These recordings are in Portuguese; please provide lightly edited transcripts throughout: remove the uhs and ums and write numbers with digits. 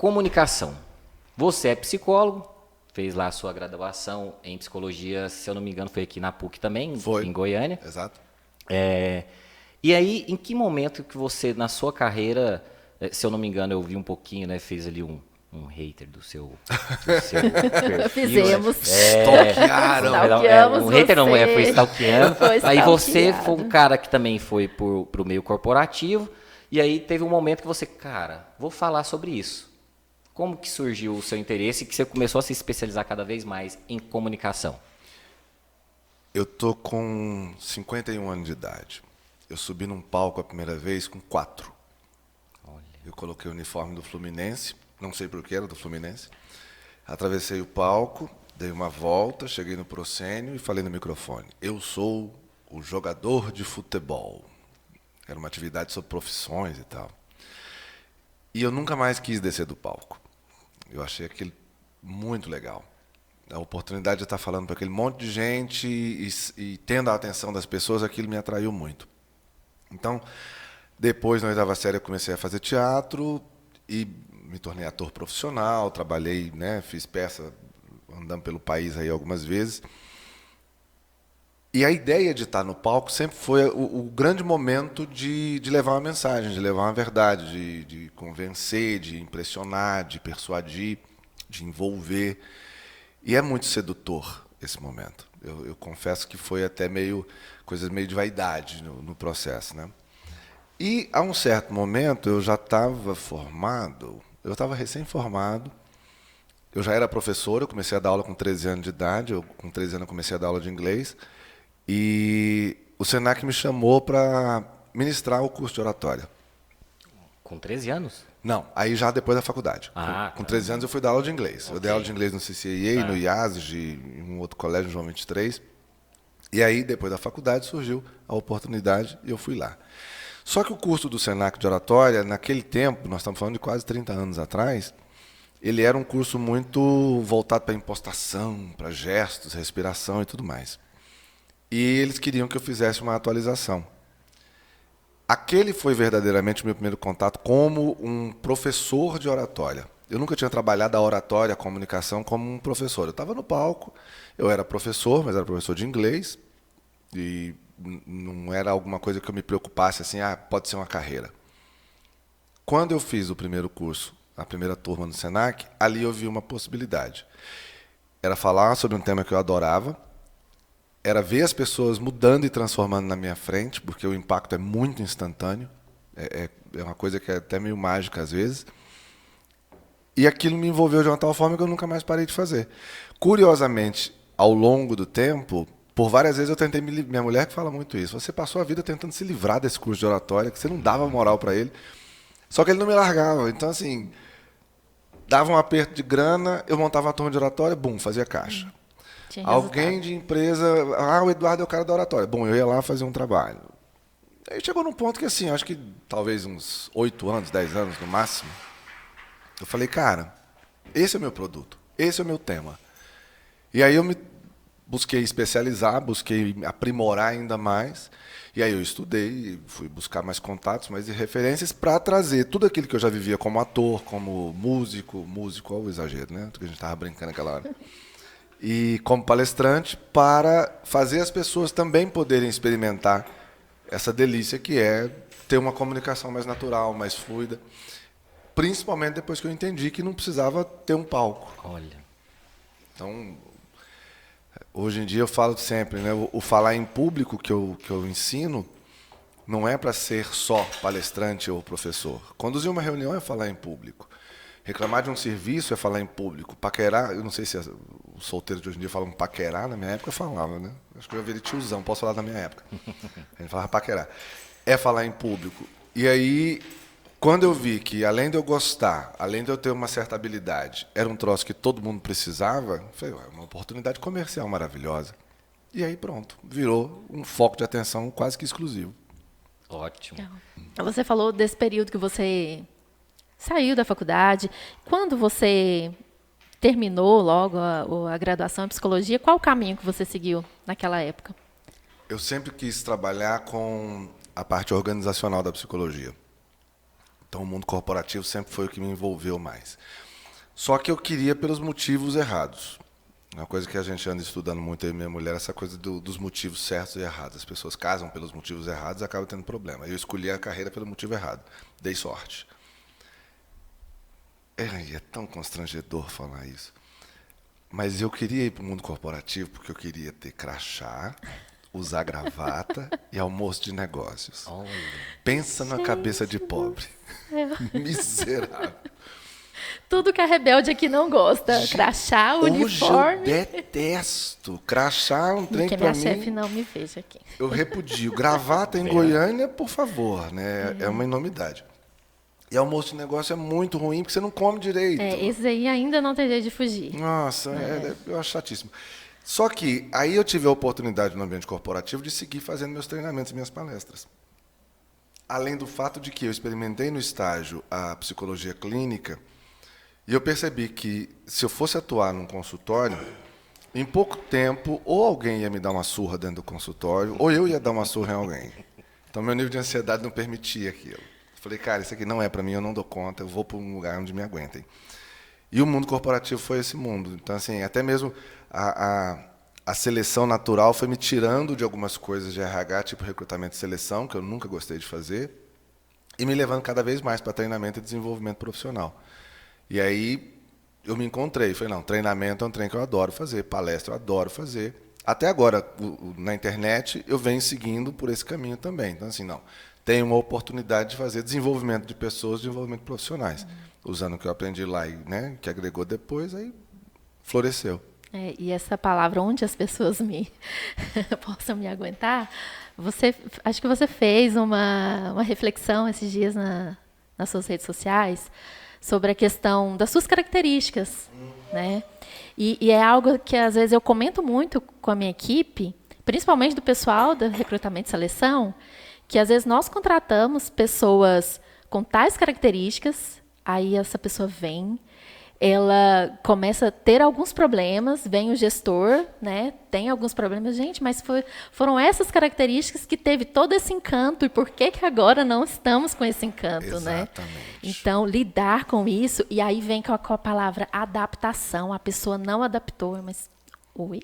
Comunicação. Você é psicólogo, fez lá a sua graduação em psicologia, se eu não me engano, foi aqui na PUC também, Foi. em Goiânia. Exato. E aí, em que momento que você, na sua carreira, se eu não me engano, eu vi um pouquinho, né? Fez ali um hater do seu perfil. Fizemos. Um hater não, foi stalkeando. Foi Aí você stalkeado. foi um cara que também foi pro meio corporativo, e aí teve um momento que você, cara, vou falar sobre isso. Como que surgiu o seu interesse e que você começou a se especializar cada vez mais em comunicação? Eu tô com 51 anos de idade. Eu subi num palco a primeira vez com 4. Olha. Eu coloquei o uniforme do Fluminense, não sei por que era do Fluminense. Atravessei o palco, dei uma volta, cheguei no proscênio e falei no microfone: eu sou o jogador de futebol. Era uma atividade sobre profissões e tal. E eu nunca mais quis descer do palco. Eu achei aquilo muito legal. A oportunidade de estar falando para aquele monte de gente e tendo a atenção das pessoas, aquilo me atraiu muito. Então, depois, na 8ª série, eu comecei a fazer teatro e me tornei ator profissional, trabalhei, né, fiz peça andando pelo país aí algumas vezes. E a ideia de estar no palco sempre foi o grande momento de levar uma mensagem, de levar uma verdade, de convencer, de impressionar, de persuadir, de envolver. E é muito sedutor esse momento. Eu confesso que foi até coisas meio de vaidade no processo, né? E, a um certo momento, eu já estava formado, eu estava recém-formado, eu já era professor, eu comecei a dar aula com 13 anos de idade, com 13 anos eu comecei a dar aula de inglês, e o Senac me chamou para ministrar o curso de oratória. Com 13 anos? Não, aí já depois da faculdade. Com 13 anos eu fui dar aula de inglês. Okay. Eu dei aula de inglês no CCIA, no IASG, em um outro colégio, João 23. E aí, depois da faculdade, surgiu a oportunidade e eu fui lá. Só que o curso do Senac de oratória, naquele tempo, nós estamos falando de quase 30 anos atrás, ele era um curso muito voltado para impostação, para gestos, respiração e tudo mais. E eles queriam que eu fizesse uma atualização. Aquele foi verdadeiramente o meu primeiro contato como um professor de oratória. Eu nunca tinha trabalhado a oratória, a comunicação, como um professor. Eu estava no palco, eu era professor, mas era professor de inglês, e não era alguma coisa que eu me preocupasse assim, pode ser uma carreira. Quando eu fiz o primeiro curso, a primeira turma no Senac, ali eu vi uma possibilidade. Era falar sobre um tema que eu adorava, era ver as pessoas mudando e transformando na minha frente, porque o impacto é muito instantâneo, é uma coisa que é até meio mágica às vezes, e aquilo me envolveu de uma tal forma que eu nunca mais parei de fazer. Curiosamente, ao longo do tempo, por várias vezes eu tentei minha mulher que fala muito isso, você passou a vida tentando se livrar desse curso de oratória, que você não dava moral para ele, só que ele não me largava. Então, assim, dava um aperto de grana, eu montava a turma de oratória, fazia caixa. Alguém de empresa, o Eduardo é o cara da oratória. Bom, eu ia lá fazer um trabalho. Aí chegou num ponto que, assim, acho que talvez uns 8 anos, 10 anos no máximo, eu falei, cara, esse é o meu produto, esse é o meu tema. E aí eu me busquei especializar, busquei aprimorar ainda mais, e aí eu estudei, fui buscar mais contatos, mais referências para trazer tudo aquilo que eu já vivia como ator, como músico, olha o exagero, né? Porque a gente estava brincando naquela hora. E como palestrante, para fazer as pessoas também poderem experimentar essa delícia que é ter uma comunicação mais natural, mais fluida, principalmente depois que eu entendi que não precisava ter um palco. Olha. Então, hoje em dia eu falo sempre, né, o falar em público que eu ensino não é para ser só palestrante ou professor. Conduzir uma reunião é falar em público. Reclamar de um serviço é falar em público. Paquerar, eu não sei se os solteiros de hoje em dia falam paquerar, na minha época eu falava, né? Acho que eu virei tiozão, posso falar da minha época. A gente falava paquerar. É falar em público. E aí, quando eu vi que, além de eu gostar, além de eu ter uma certa habilidade, era um troço que todo mundo precisava, eu falei, é uma oportunidade comercial maravilhosa. E aí pronto, virou um foco de atenção quase que exclusivo. Ótimo. Você falou desse período que você saiu da faculdade. Quando você terminou logo a graduação em psicologia, qual o caminho que você seguiu naquela época? Eu sempre quis trabalhar com a parte organizacional da psicologia. Então, o mundo corporativo sempre foi o que me envolveu mais. Só que eu queria pelos motivos errados. Uma coisa que a gente anda estudando muito, eu e minha mulher, essa coisa dos motivos certos e errados. As pessoas casam pelos motivos errados e acabam tendo problema. Eu escolhi a carreira pelo motivo errado. Dei sorte. É tão constrangedor falar isso. Mas eu queria ir para o mundo corporativo porque eu queria ter crachá, usar gravata e almoço de negócios. Pensa na cabeça de pobre. Miserável. Tudo que a rebelde aqui não gosta. Crachá, uniforme. Hoje eu detesto. Crachá é um trem que minha chefe não me veja aqui. Eu repudio. Gravata em Goiânia, por favor, né? É uma enormidade. E almoço de negócio é muito ruim, porque você não come direito. Esse aí ainda não tem jeito de fugir. Nossa, eu acho chatíssimo. Só que aí eu tive a oportunidade no ambiente corporativo de seguir fazendo meus treinamentos e minhas palestras. Além do fato de que eu experimentei no estágio a psicologia clínica, e eu percebi que, se eu fosse atuar num consultório, em pouco tempo, ou alguém ia me dar uma surra dentro do consultório, ou eu ia dar uma surra em alguém. Então, meu nível de ansiedade não permitia aquilo. Falei, cara, isso aqui não é para mim, eu não dou conta, eu vou para um lugar onde me aguentem. E o mundo corporativo foi esse mundo. Então, assim, até mesmo a seleção natural foi me tirando de algumas coisas de RH, tipo recrutamento e seleção, que eu nunca gostei de fazer, e me levando cada vez mais para treinamento e desenvolvimento profissional. E aí eu me encontrei, falei, não, treinamento é um trem que eu adoro fazer, palestra eu adoro fazer. Até agora, na internet, eu venho seguindo por esse caminho também. Então, assim, não, tenho uma oportunidade de fazer desenvolvimento de pessoas, desenvolvimento de profissionais. Usando o que eu aprendi lá e, né, que agregou depois, aí floresceu. E essa palavra, onde as pessoas possam me aguentar, acho que você fez uma reflexão esses dias nas suas redes sociais sobre a questão das suas características, né? E é algo que, às vezes, eu comento muito com a minha equipe, principalmente do pessoal do recrutamento e seleção, que, às vezes, nós contratamos pessoas com tais características, aí essa pessoa vem, ela começa a ter alguns problemas, vem o gestor, né, tem alguns problemas, gente, mas foram essas características que teve todo esse encanto, e por que agora não estamos com esse encanto, Exatamente. né? Então, lidar com isso, e aí vem com a palavra adaptação, a pessoa não adaptou, mas, oi?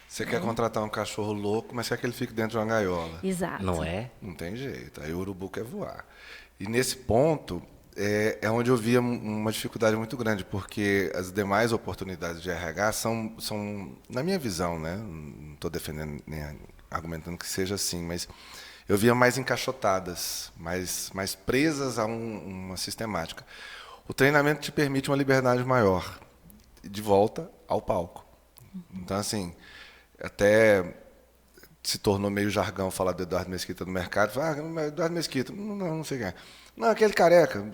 Você quer contratar um cachorro louco, mas quer que ele fique dentro de uma gaiola. Exato. Não é? Não tem jeito, aí o urubu quer voar. E nesse ponto, é onde eu via uma dificuldade muito grande, porque as demais oportunidades de RH são na minha visão, né? Não estou defendendo nem argumentando que seja assim, mas eu via mais encaixotadas, mais presas a uma sistemática. O treinamento te permite uma liberdade maior, de volta ao palco. Então, assim, até se tornou meio jargão falar do Eduardo Mesquita no mercado. Eduardo Mesquita, não sei quem é. Não, aquele careca,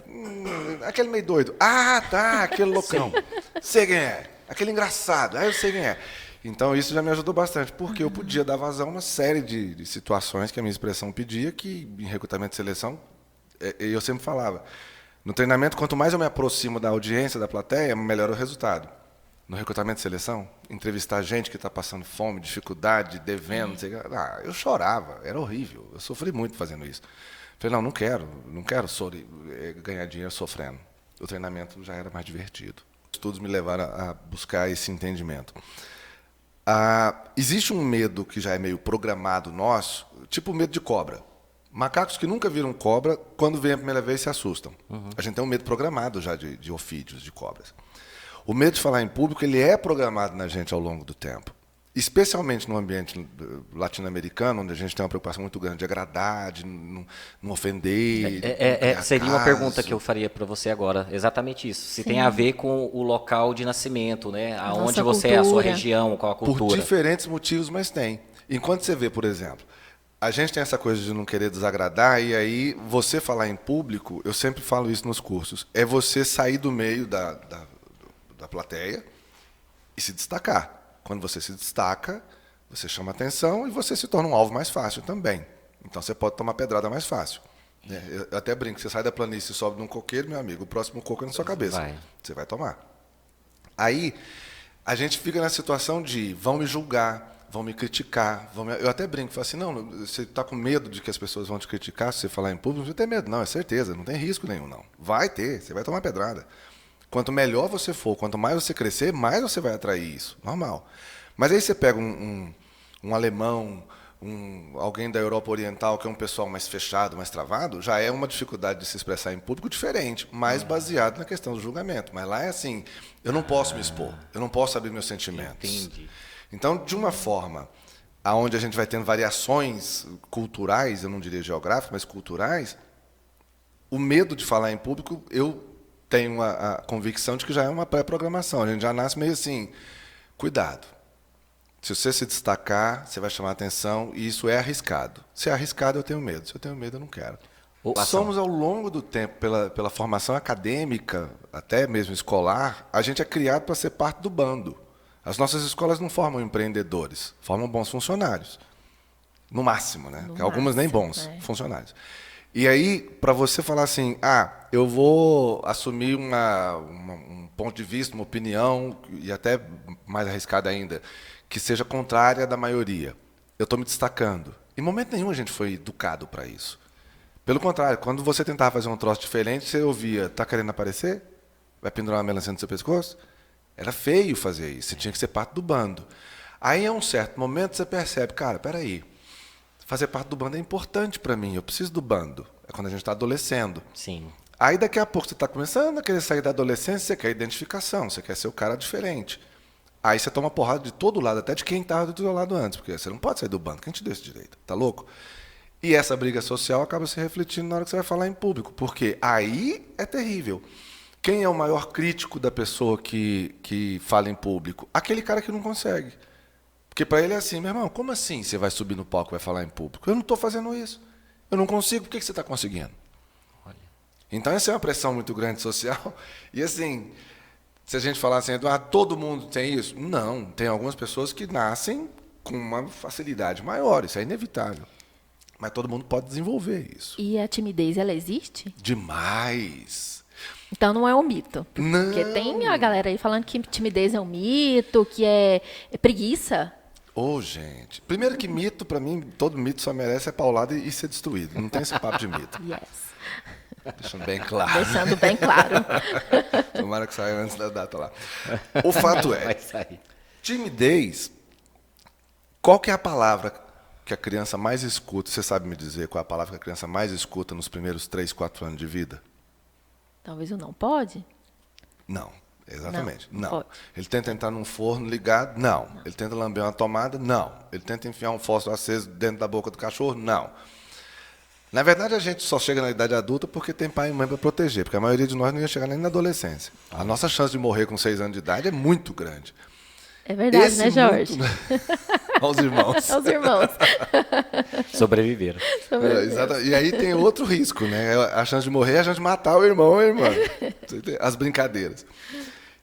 aquele meio doido. Ah, tá, aquele loucão. Sei quem é. Aquele engraçado, eu sei quem é. Então, isso já me ajudou bastante, porque eu podia dar vazão a uma série de situações que a minha expressão pedia, que em recrutamento e seleção, eu sempre falava. No treinamento, quanto mais eu me aproximo da audiência, da plateia, melhor o resultado. No recrutamento e seleção, entrevistar gente que está passando fome, dificuldade, devendo, não sei o que. Eu chorava, era horrível. Eu sofri muito fazendo isso. Falei, não quero ganhar dinheiro sofrendo. O treinamento já era mais divertido. Os estudos me levaram a buscar esse entendimento. Existe um medo que já é meio programado nosso, tipo o medo de cobra. Macacos que nunca viram cobra, quando vêm a primeira vez, se assustam. Uhum. A gente tem um medo programado já de ofídeos, de cobras. O medo de falar em público, ele é programado na gente ao longo do tempo. Especialmente no ambiente latino-americano, onde a gente tem uma preocupação muito grande de agradar, de não ofender. Seria uma pergunta que eu faria para você agora. Exatamente isso. Se tem a ver com o local de nascimento, né? Aonde você é, a sua região, qual a cultura. Por diferentes motivos, mas tem. Enquanto você vê, por exemplo, a gente tem essa coisa de não querer desagradar, e aí você falar em público, eu sempre falo isso nos cursos, é você sair do meio da plateia e se destacar. Quando você se destaca, você chama atenção e você se torna um alvo mais fácil também. Então, você pode tomar pedrada mais fácil. Eu até brinco, você sai da planície e sobe num coqueiro, meu amigo, o próximo coco é na sua cabeça. Você vai tomar. Aí, a gente fica na situação de vão me julgar, vão me criticar. Eu até brinco, falo assim, não, você está com medo de que as pessoas vão te criticar se você falar em público? Não tem medo, não, é certeza, não tem risco nenhum, não. Vai ter, você vai tomar pedrada. Quanto melhor você for, quanto mais você crescer, mais você vai atrair isso, normal. Mas aí você pega um alemão, alguém da Europa Oriental, que é um pessoal mais fechado, mais travado, já é uma dificuldade de se expressar em público diferente, mais baseado na questão do julgamento. Mas lá é assim, eu não posso me expor, eu não posso abrir meus sentimentos. Entendi. Então, de uma forma onde a gente vai tendo variações culturais, eu não diria geográficas, mas culturais, o medo de falar em público, eu tenho a convicção de que já é uma pré-programação. A gente já nasce meio assim, cuidado. Se você se destacar, você vai chamar atenção, e isso é arriscado. Se é arriscado, eu tenho medo. Se eu tenho medo, eu não quero. Somos, ao longo do tempo, pela formação acadêmica, até mesmo escolar, a gente é criado para ser parte do bando. As nossas escolas não formam empreendedores, formam bons funcionários. No máximo, né? Algumas nem bons funcionários. E aí, para você falar assim, eu vou assumir um ponto de vista, uma opinião, e até mais arriscada ainda, que seja contrária da maioria. Eu estou me destacando. Em momento nenhum a gente foi educado para isso. Pelo contrário, quando você tentava fazer um troço diferente, você ouvia, tá querendo aparecer? Vai pendurar uma melancia no seu pescoço? Era feio fazer isso, você tinha que ser parte do bando. Aí, em um certo momento, você percebe, cara, peraí, fazer parte do bando é importante para mim, eu preciso do bando. É quando a gente está adolescendo. Sim. Aí, daqui a pouco, você está começando a querer sair da adolescência, você quer identificação, você quer ser o cara diferente. Aí você toma porrada de todo lado, até de quem estava do teu lado antes, porque você não pode sair do bando, quem te deu esse direito? Tá louco? E essa briga social acaba se refletindo na hora que você vai falar em público, porque aí é terrível. Quem é o maior crítico da pessoa que fala em público? Aquele cara que não consegue. Porque para ele é assim, meu irmão, como assim você vai subir no palco e vai falar em público? Eu não estou fazendo isso. Eu não consigo, por que você está conseguindo? Olha. Então essa é uma pressão muito grande social. E assim, se a gente falar assim, todo mundo tem isso? Não, tem algumas pessoas que nascem com uma facilidade maior, isso é inevitável. Mas todo mundo pode desenvolver isso. E a timidez, ela existe? Demais. Então não é um mito. Não. Porque tem a galera aí falando que timidez é um mito, que é preguiça. Gente. Primeiro que mito, para mim, todo mito só merece paulada e ser destruído. Não tem esse papo de mito. Yes. Deixando bem claro. Deixando bem claro. Tomara que saia antes da data lá. O fato é, timidez, qual que é a palavra que a criança mais escuta? Você sabe me dizer qual é a palavra que a criança mais escuta nos primeiros 3, 4 anos de vida? Talvez o não pode? Não, exatamente. Não. Pode. Ele tenta entrar num forno ligado? Não. Ele tenta lamber uma tomada? Não. Ele tenta enfiar um fósforo aceso dentro da boca do cachorro? Não. Na verdade, a gente só chega na idade adulta porque tem pai e mãe para proteger, porque a maioria de nós não ia chegar nem na adolescência. A nossa chance de morrer com 6 anos de idade é muito grande. É verdade, né, Jorge? Aos irmãos. Aos irmãos. Sobreviveram. E aí tem outro risco, né? A chance de morrer é a chance de matar o irmão ou a irmã. As brincadeiras.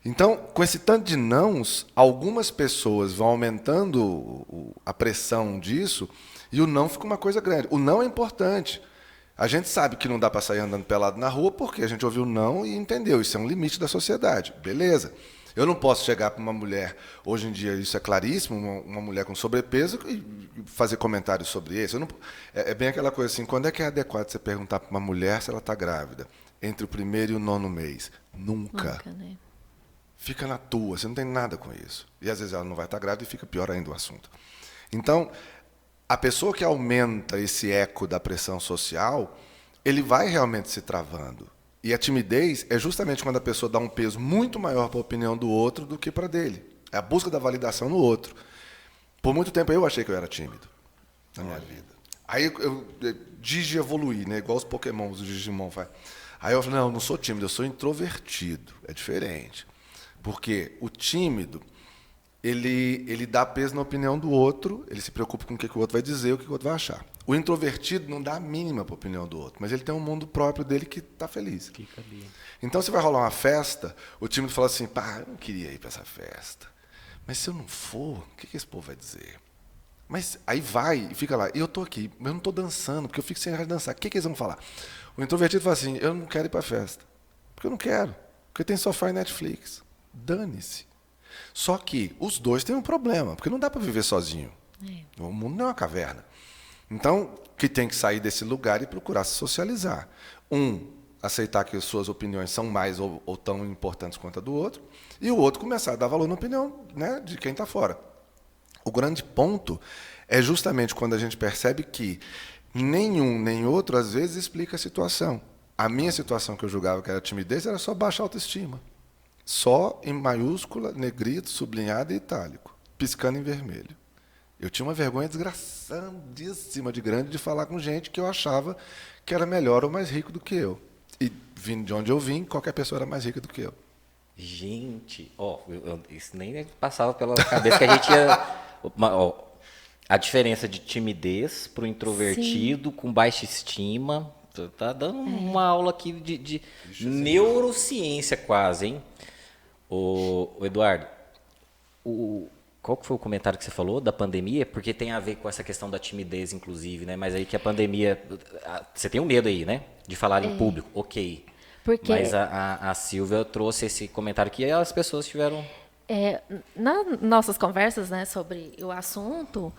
Então, com esse tanto de nãos, algumas pessoas vão aumentando a pressão disso e o não fica uma coisa grande. O não é importante. A gente sabe que não dá para sair andando pelado na rua porque a gente ouviu não e entendeu. Isso é um limite da sociedade. Beleza. Eu não posso chegar para uma mulher, hoje em dia isso é claríssimo, uma mulher com sobrepeso e fazer comentários sobre isso. É bem aquela coisa assim, quando é que é adequado você perguntar para uma mulher se ela está grávida? Entre o 1º e o 9º mês? Nunca. Né? Fica na tua, você não tem nada com isso. E às vezes ela não vai estar grávida e fica pior ainda o assunto. Então, a pessoa que aumenta esse eco da pressão social, ele vai realmente se travando. E a timidez é justamente quando a pessoa dá um peso muito maior para a opinião do outro do que para a dele. É a busca da validação no outro. Por muito tempo eu achei que eu era tímido na minha vida. Aí eu digievoluí, né? Igual os Pokémons, o Digimon faz. Aí eu falei, não, eu não sou tímido, eu sou introvertido. É diferente. Porque o tímido, ele dá peso na opinião do outro, ele se preocupa com o que o outro vai dizer, o que o outro vai achar. O introvertido não dá a mínima para a opinião do outro, mas ele tem um mundo próprio dele que está feliz. Fica ali. Então, se vai rolar uma festa, o tímido fala assim, pá, eu não queria ir para essa festa. Mas se eu não for, o que esse povo vai dizer? Mas aí vai e fica lá, e eu estou aqui, mas eu não estou dançando, porque eu fico sem ar de dançar. O que eles vão falar? O introvertido fala assim, eu não quero ir para a festa, porque eu não quero, porque tem sofá e Netflix. Dane-se. Só que os dois têm um problema, porque não dá para viver sozinho. O mundo não é uma caverna. Então, que tem que sair desse lugar e procurar se socializar. Aceitar que as suas opiniões são mais ou tão importantes quanto a do outro, e o outro começar a dar valor na opinião, né, de quem está fora. O grande ponto é justamente quando a gente percebe que nenhum nem outro, às vezes, explica a situação. A minha situação que eu julgava que era timidez era só baixa autoestima. Só em maiúscula, negrito, sublinhado e itálico, piscando em vermelho. Eu tinha uma vergonha desgraçadíssima de grande de falar com gente que eu achava que era melhor ou mais rico do que eu. E vindo de onde eu vim, qualquer pessoa era mais rica do que eu. Gente, isso nem passava pela cabeça que a gente ia... a diferença de timidez para o introvertido, com baixa estima. Tá dando uma aula aqui de neurociência quase, hein? O Eduardo, qual que foi o comentário que você falou da pandemia? Porque tem a ver com essa questão da timidez, inclusive, né? Mas aí que a pandemia... Você tem um medo aí, né? De falar em público, ok. Porque... Mas a Silvia trouxe esse comentário que as pessoas tiveram... Nas nossas conversas, né, sobre o assunto,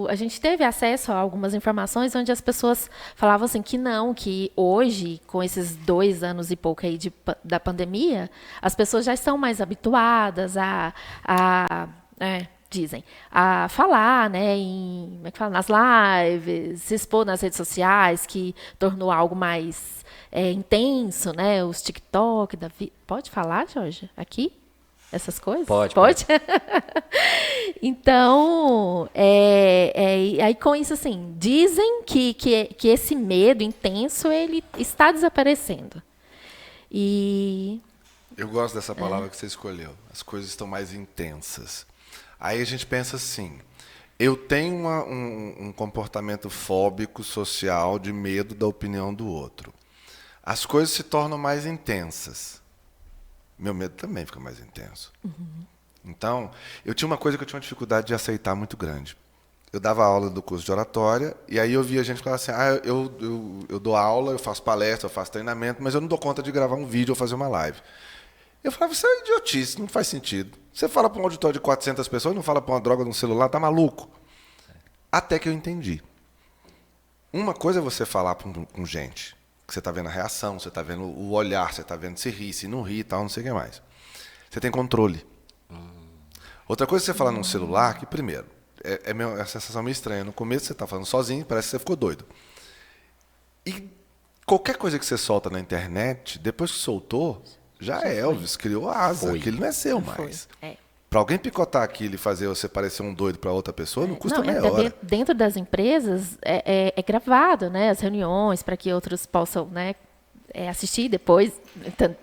a gente teve acesso a algumas informações onde as pessoas falavam assim que não, que hoje, com esses 2 anos e pouco aí da pandemia, as pessoas já estão mais habituadas dizem, a falar, né, como é que fala, nas lives, se expor nas redes sociais, que tornou algo mais intenso, né, os TikTok da vida. Pode falar, Jorge, aqui? Essas coisas? Pode. Então, aí com isso, assim, dizem que esse medo intenso, ele está desaparecendo. E... Eu gosto dessa palavra que você escolheu. As coisas estão mais intensas. Aí a gente pensa assim, eu tenho um comportamento fóbico, social, de medo da opinião do outro. As coisas se tornam mais intensas. Meu medo também fica mais intenso. Então, eu tinha uma coisa que eu tinha uma dificuldade de aceitar muito grande. Eu dava aula do curso de oratória, e aí eu via gente falar assim, eu dou aula, eu faço palestra, eu faço treinamento, mas eu não dou conta de gravar um vídeo ou fazer uma live. Eu falava, isso é idiotice, não faz sentido. Você fala para um auditório de 400 pessoas, não fala para uma droga no celular, tá maluco? Até que eu entendi. Uma coisa é você falar com gente, que você está vendo a reação, você está vendo o olhar, você está vendo se ri, se não ri e tal, não sei o que mais. Você tem controle. Outra coisa é você falar num celular, que primeiro, é a sensação meio estranha. No começo você está falando sozinho, parece que você ficou doido. E qualquer coisa que você solta na internet, depois que soltou, já é Elvis, criou asa, aquilo não é seu mais. Para alguém picotar aquilo e fazer você parecer um doido para outra pessoa, não custa meia hora. Dentro das empresas é gravado, né, as reuniões, para que outros possam, né, assistir depois. Então,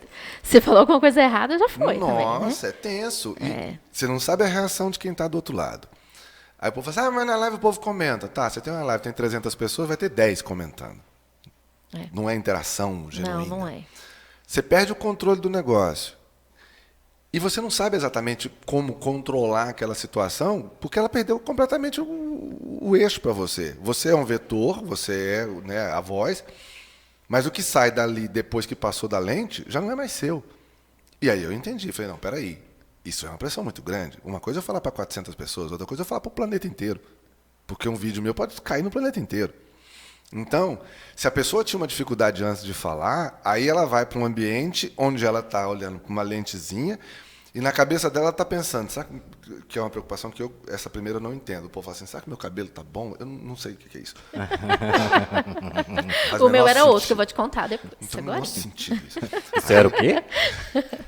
você falou alguma coisa errada, já foi. Nossa, também, né? é tenso. E você não sabe a reação de quem está do outro lado. Aí o povo fala assim, mas na live o povo comenta. Tá, você tem uma live, tem 300 pessoas, vai ter 10 comentando. Não é interação genuína. Não é. Você perde o controle do negócio. E você não sabe exatamente como controlar aquela situação, porque ela perdeu completamente o eixo para você. Você é um vetor, você é, né, a voz, mas o que sai dali depois que passou da lente já não é mais seu. E aí eu entendi, falei, não, peraí, isso é uma pressão muito grande. Uma coisa é eu falar para 400 pessoas, outra coisa é eu falar para o planeta inteiro. Porque um vídeo meu pode cair no planeta inteiro. Então, se a pessoa tinha uma dificuldade antes de falar, aí ela vai para um ambiente onde ela está olhando para uma lentezinha e na cabeça dela ela está pensando, sabe que é uma preocupação que essa primeira eu não entendo. O povo fala assim, será que meu cabelo está bom? Eu não sei o que é isso. O meu era outro, que eu vou te contar depois. Então, não sentido isso. Isso era o quê?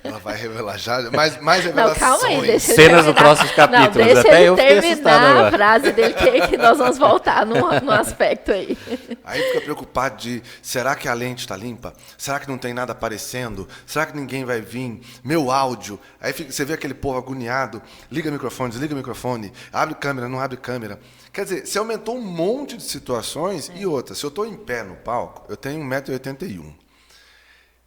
Ela vai revelar já, mais revelações. Não, calma aí, deixa eu cenas dos próximos capítulos. Não, deixa até ele eu fiquei assustado terminar agora. a frase dele, que nós vamos voltar num aspecto aí. Aí fica preocupado de, será que a lente está limpa? Será que não tem nada aparecendo? Será que ninguém vai vir? Meu áudio. Aí você vê aquele povo agoniado, liga o microfone, desliga o microfone, abre câmera, não abre câmera. Quer dizer, você aumentou um monte de situações e outra. Se eu estou em pé no palco, eu tenho 1,81 m.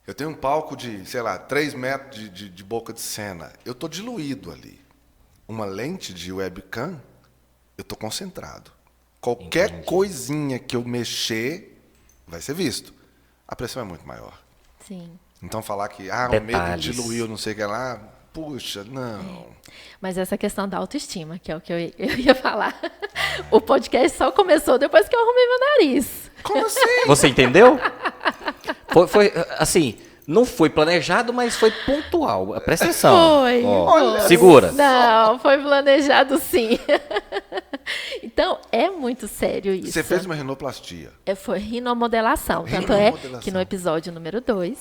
Eu tenho um palco de, sei lá, 3 metros de boca de cena. Eu estou diluído ali. Uma lente de webcam, eu estou concentrado. Qualquer coisinha que eu mexer vai ser visto. A pressão é muito maior. Sim. Então falar que o medo diluiu, não sei o que lá, puxa, não. Mas essa questão da autoestima, que é o que eu ia falar. O podcast só começou depois que eu arrumei meu nariz. Como assim? Você entendeu? Foi assim, não foi planejado, mas foi pontual. Presta atenção. Foi. Segura. Não, foi planejado sim. Então, é muito sério isso. Você fez uma rinoplastia. Foi rinomodelação. Tanto Rinomodelação. é que no episódio número 2,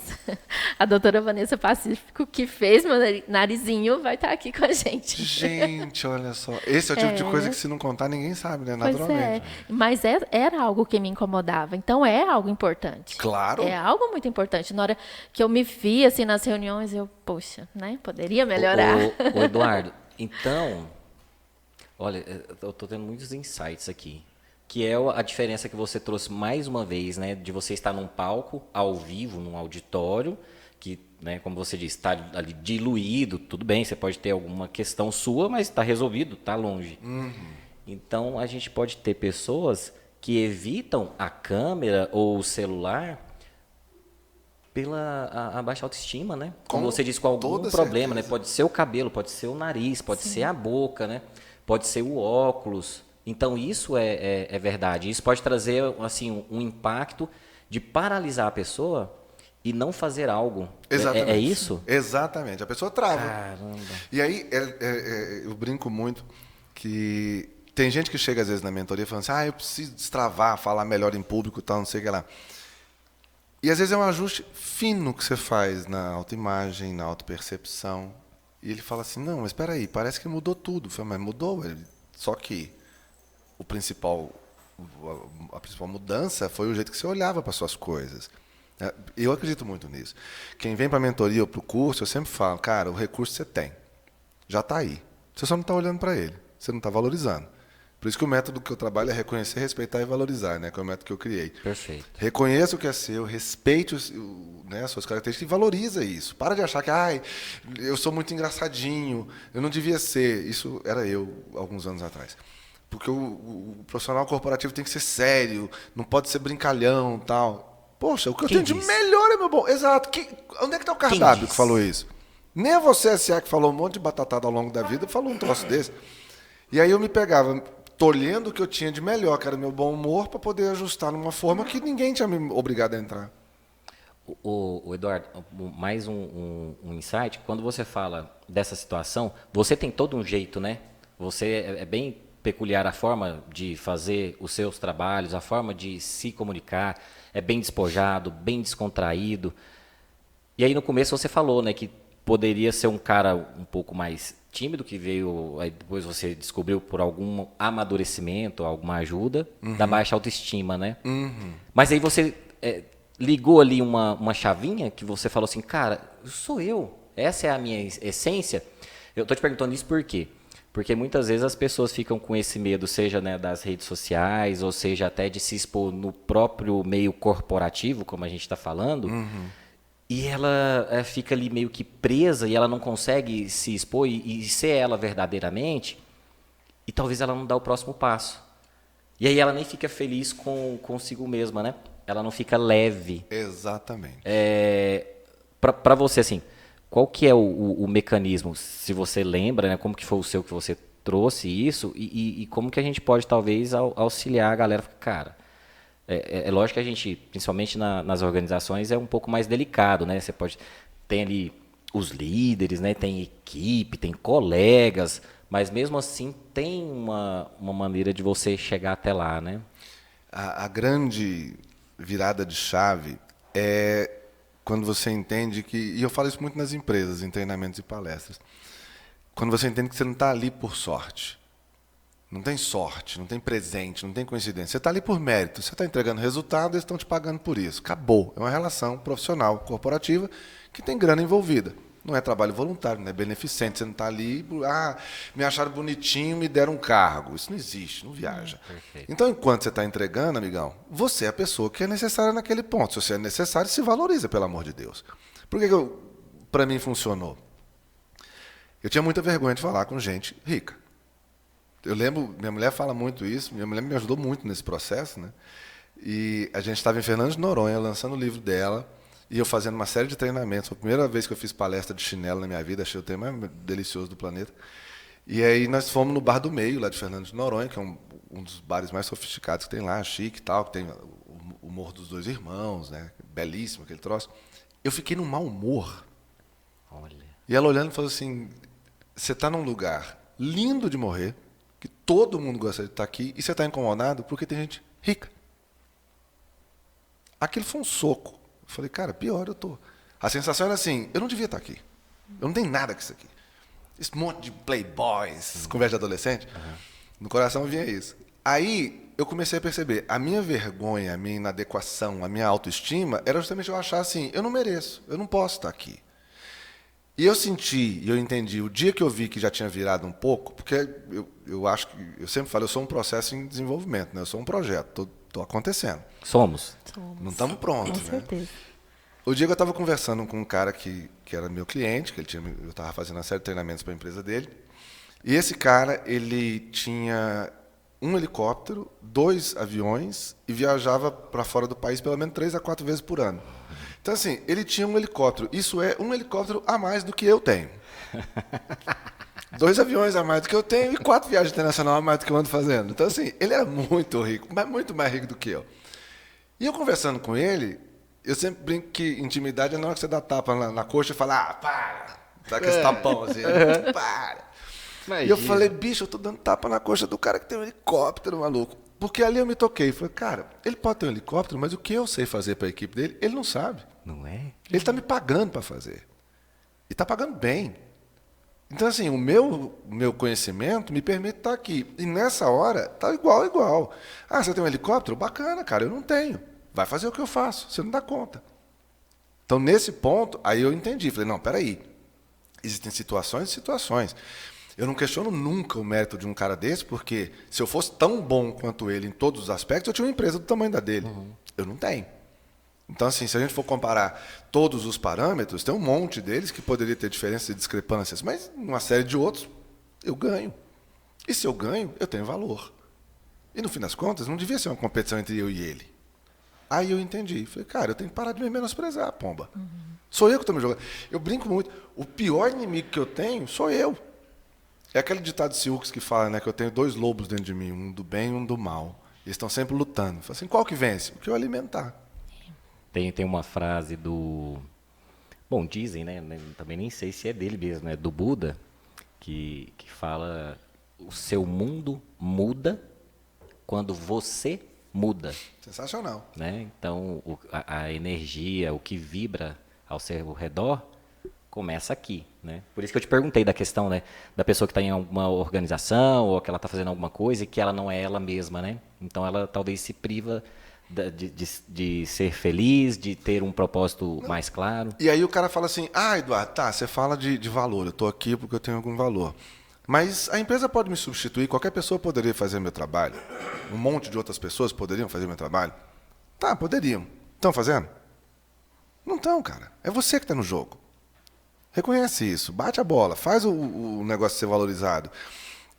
a doutora Vanessa Pacífico, que fez meu narizinho, vai estar aqui com a gente. Gente, olha só. Esse é o tipo de coisa que se não contar, ninguém sabe, né? Pois Naturalmente. Mas era algo que me incomodava. Então, é algo importante. Claro. É algo muito importante. Na hora que eu me vi assim, nas reuniões, poxa, né? Poderia melhorar. Ô, Eduardo, então... Olha, eu estou tendo muitos insights aqui, que é a diferença que você trouxe mais uma vez, né, de você estar num palco, ao vivo, num auditório, que, né, como você disse, está ali diluído, tudo bem, você pode ter alguma questão sua, mas está resolvido, está longe. Então, a gente pode ter pessoas que evitam a câmera ou o celular pela a baixa autoestima, né? Como você disse, com algum problema, né? Pode ser o cabelo, pode ser o nariz, pode ser a boca, né? Pode ser o óculos. Então, isso é verdade. Isso pode trazer assim, um impacto de paralisar a pessoa e não fazer algo. Exatamente. É isso? Exatamente. A pessoa trava. Caramba. E aí, eu brinco muito que tem gente que chega às vezes na mentoria falando assim, eu preciso destravar, falar melhor em público e tal, não sei o que lá. E às vezes é um ajuste fino que você faz na autoimagem, na autopercepção. E ele fala assim, não, mas espera aí, parece que mudou tudo. Eu falei, mas mudou, só que a principal mudança foi o jeito que você olhava para suas coisas. Eu acredito muito nisso. Quem vem para a mentoria ou para o curso, eu sempre falo, cara, o recurso você tem, já está aí. Você só não está olhando para ele, você não está valorizando. Por isso que o método que eu trabalho é reconhecer, respeitar e valorizar, né? Que é o método que eu criei. Perfeito. Reconheça o que é seu, respeite as suas características e valoriza isso. Para de achar que, eu sou muito engraçadinho, eu não devia ser. Isso era eu, alguns anos atrás. Porque o profissional corporativo tem que ser sério, não pode ser brincalhão e tal. Poxa, o que eu tenho de melhor é meu bom. Exato. Onde é que está o cardápio que falou isso? Nem a você, S.A., que falou um monte de batatada ao longo da vida, falou um troço desse. E aí eu me pegava tolhendo o que eu tinha de melhor, que era o meu bom humor, para poder ajustar numa forma que ninguém tinha me obrigado a entrar. O Eduardo, mais um insight, quando você fala dessa situação, você tem todo um jeito, né? Você é bem peculiar a forma de fazer os seus trabalhos, a forma de se comunicar, é bem despojado, bem descontraído. E aí no começo você falou, né, que poderia ser um cara um pouco mais tímido, que veio, aí depois você descobriu por algum amadurecimento, alguma ajuda, da baixa autoestima, né? Mas aí você ligou ali uma chavinha que você falou assim, cara, sou eu, essa é a minha essência. Eu tô te perguntando isso por quê? Porque muitas vezes as pessoas ficam com esse medo, seja, né, das redes sociais, ou seja, até de se expor no próprio meio corporativo, como a gente está falando, e ela fica ali meio que presa e ela não consegue se expor e ser ela verdadeiramente, e talvez ela não dá o próximo passo. E aí ela nem fica feliz consigo mesma, né? Ela não fica leve. Exatamente. Para você, assim, qual que é o mecanismo, se você lembra, né? Como que foi o seu que você trouxe isso e como que a gente pode, talvez, auxiliar a galera? Cara, é lógico que a gente, principalmente nas organizações, é um pouco mais delicado, né? Você tem ali os líderes, né? Tem equipe, tem colegas, mas mesmo assim tem uma maneira de você chegar até lá, né? A grande virada de chave é quando você entende que, e eu falo isso muito nas empresas, em treinamentos e palestras, quando você entende que você não está ali por sorte. Não tem sorte, não tem presente, não tem coincidência. Você está ali por mérito. Você está entregando resultado, eles estão te pagando por isso. Acabou. É uma relação profissional, corporativa, que tem grana envolvida. Não é trabalho voluntário, não é beneficente. Você não está ali, me acharam bonitinho, me deram um cargo. Isso não existe, não viaja. Então, enquanto você está entregando, amigão, você é a pessoa que é necessária naquele ponto. Se você é necessário, se valoriza, pelo amor de Deus. Por que para mim funcionou? Eu tinha muita vergonha de falar com gente rica. Eu lembro, minha mulher fala muito isso, minha mulher me ajudou muito nesse processo, né? E a gente estava em Fernando de Noronha, lançando o livro dela, E eu fazendo uma série de treinamentos. Foi a primeira vez que eu fiz palestra de chinelo na minha vida, achei o tema mais delicioso do planeta. E aí nós fomos no Bar do Meio, lá de Fernando de Noronha, que é um dos bares mais sofisticados que tem lá, chique e tal, que tem o Morro dos Dois Irmãos, né? Belíssimo aquele troço. Eu fiquei num mau humor. Olha. E ela olhando falou assim, você está num lugar lindo de morrer, que todo mundo gosta de estar aqui, e você está incomodado porque tem gente rica. Aquilo foi um soco. Eu falei, cara, pior eu tô. A sensação era assim, eu não devia estar aqui. Eu não tenho nada com isso aqui. Esse monte de playboys, conversa de adolescente. No coração vinha isso. Aí eu comecei a perceber, a minha vergonha, a minha inadequação, a minha autoestima, era justamente eu achar assim, eu não mereço, eu não posso estar aqui. E eu senti, e eu entendi, o dia que eu vi que já tinha virado um pouco, porque eu acho que, eu sempre falo, eu sou um processo em desenvolvimento, né? Eu sou um projeto, estou acontecendo. Somos. Não estamos prontos, Com certeza. O dia que eu estava conversando com um cara que era meu cliente, que eu estava fazendo uma série de treinamentos para a empresa dele, e esse cara, ele tinha um helicóptero, 2 aviões e viajava para fora do país pelo menos 3 a 4 vezes por ano. Então, assim, ele tinha um helicóptero. Isso é um helicóptero a mais do que eu tenho. 2 aviões a mais do que eu tenho e 4 viagens internacionais a mais do que eu ando fazendo. Então, assim, ele era muito rico, mas muito mais rico do que eu. E eu conversando com ele, eu sempre brinco que intimidade é na hora que você dá tapa na coxa e fala, para! Sabe aquele tapão assim? Para! Imagina. E eu falei, bicho, eu tô dando tapa na coxa do cara que tem um helicóptero, maluco. Porque ali eu me toquei. Falei, cara, ele pode ter um helicóptero, mas o que eu sei fazer para a equipe dele, ele não sabe. Não é? Ele está me pagando para fazer. E está pagando bem. Então, assim, o meu conhecimento me permite estar aqui. E nessa hora, está igual. Ah, você tem um helicóptero? Bacana, cara, eu não tenho. Vai fazer o que eu faço, você não dá conta. Então, nesse ponto, aí eu entendi. Falei, não, peraí. Existem situações e situações. Eu não questiono nunca o mérito de um cara desse, porque se eu fosse tão bom quanto ele em todos os aspectos, eu tinha uma empresa do tamanho da dele. Eu não tenho. Então, assim, se a gente for comparar todos os parâmetros, tem um monte deles que poderia ter diferenças e discrepâncias, mas uma série de outros, eu ganho. E se eu ganho, eu tenho valor. E, no fim das contas, não devia ser uma competição entre eu e ele. Aí eu entendi. Falei, cara, eu tenho que parar de me menosprezar, pomba. Sou eu que estou me jogando. Eu brinco muito. O pior inimigo que eu tenho sou eu. É aquele ditado de Silks que fala, né, que eu tenho 2 lobos dentro de mim, um do bem e um do mal. Eles estão sempre lutando. Fala assim, qual que vence? O que eu alimentar. Tem uma frase do... Bom, dizem, né? Também nem sei se é dele mesmo, né? Do Buda, que fala: o seu mundo muda quando você muda. Sensacional. Né? Então, a energia, o que vibra ao seu redor, começa aqui. Né? Por isso que eu te perguntei da questão, né, da pessoa que está em alguma organização ou que ela está fazendo alguma coisa e que ela não é ela mesma. Né? Então, ela talvez se priva de ser feliz, de ter um propósito mais claro. E aí o cara fala assim, Eduardo, tá, você fala de valor, eu estou aqui porque eu tenho algum valor. Mas a empresa pode me substituir, qualquer pessoa poderia fazer meu trabalho. Um monte de outras pessoas poderiam fazer meu trabalho. Tá, poderiam. Estão fazendo? Não estão, cara. É você que está no jogo. Reconhece isso, bate a bola, faz o negócio ser valorizado.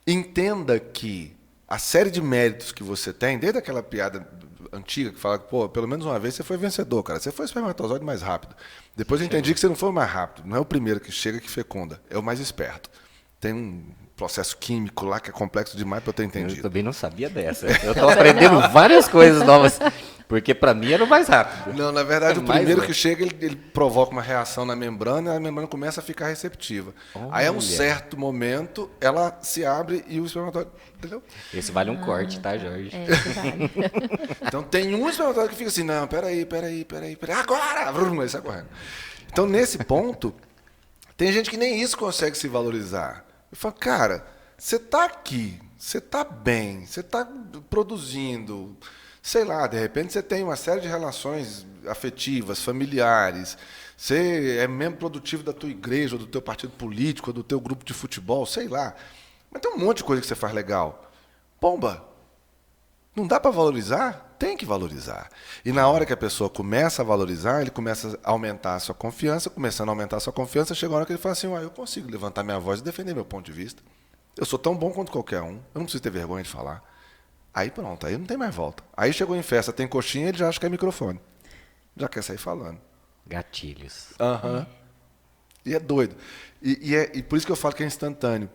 Entenda que a série de méritos que você tem, desde aquela piada antiga que fala que, pô, pelo menos uma vez você foi vencedor, cara. Você foi o espermatozoide mais rápido. Depois eu entendi que você não foi o mais rápido. Não é o primeiro que chega que fecunda. É o mais esperto. Tem um processo químico lá que é complexo demais para eu ter entendido. Eu também não sabia dessa. Eu estou aprendendo várias coisas novas. Porque para mim era o mais rápido. Não, na verdade, o primeiro que chega, ele provoca uma reação na membrana e a membrana começa a ficar receptiva. Aí, a um certo momento, ela se abre e o espermatozoide... Entendeu? Esse vale um corte, tá, Jorge? Esse vale. Então, tem um espermatozoide que fica assim, não, peraí, agora! Vrum, aí sai correndo. Então, nesse ponto, tem gente que nem isso consegue se valorizar. Eu falo, cara, você está aqui, você está bem, você está produzindo... Sei lá, de repente você tem uma série de relações afetivas, familiares, você é membro produtivo da tua igreja, ou do teu partido político, ou do teu grupo de futebol, sei lá. Mas tem um monte de coisa que você faz legal. Pomba, não dá para valorizar? Tem que valorizar. E na hora que a pessoa começa a valorizar, ele começa a aumentar a sua confiança, começando a aumentar a sua confiança, chega a hora que ele fala assim, eu consigo levantar minha voz e defender meu ponto de vista. Eu sou tão bom quanto qualquer um, eu não preciso ter vergonha de falar. Aí pronto, aí não tem mais volta. Aí chegou em festa, tem coxinha, ele já acha que é microfone. Já quer sair falando. Gatilhos. Aham. E é doido. E por isso que eu falo que é instantâneo.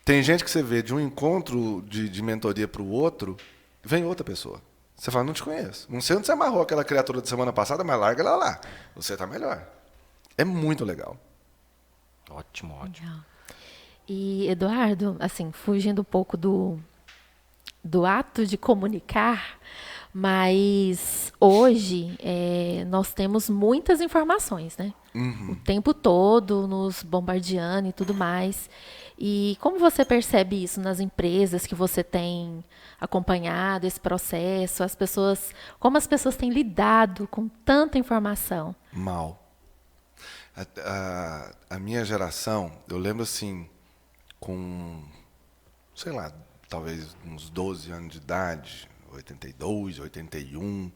Tem gente que você vê de um encontro de mentoria para o outro, vem outra pessoa. Você fala, não te conheço. Não sei onde você amarrou aquela criatura de semana passada, mas larga ela lá. Você está melhor. É muito legal. Ótimo, ótimo. Legal. E, Eduardo, assim, fugindo um pouco do ato de comunicar, mas hoje nós temos muitas informações, né? O tempo todo nos bombardeando e tudo mais. E como você percebe isso nas empresas que você tem acompanhado esse processo, como as pessoas têm lidado com tanta informação? Mal. A minha geração, eu lembro assim, com, sei lá, talvez uns 12 anos de idade, 82, 81,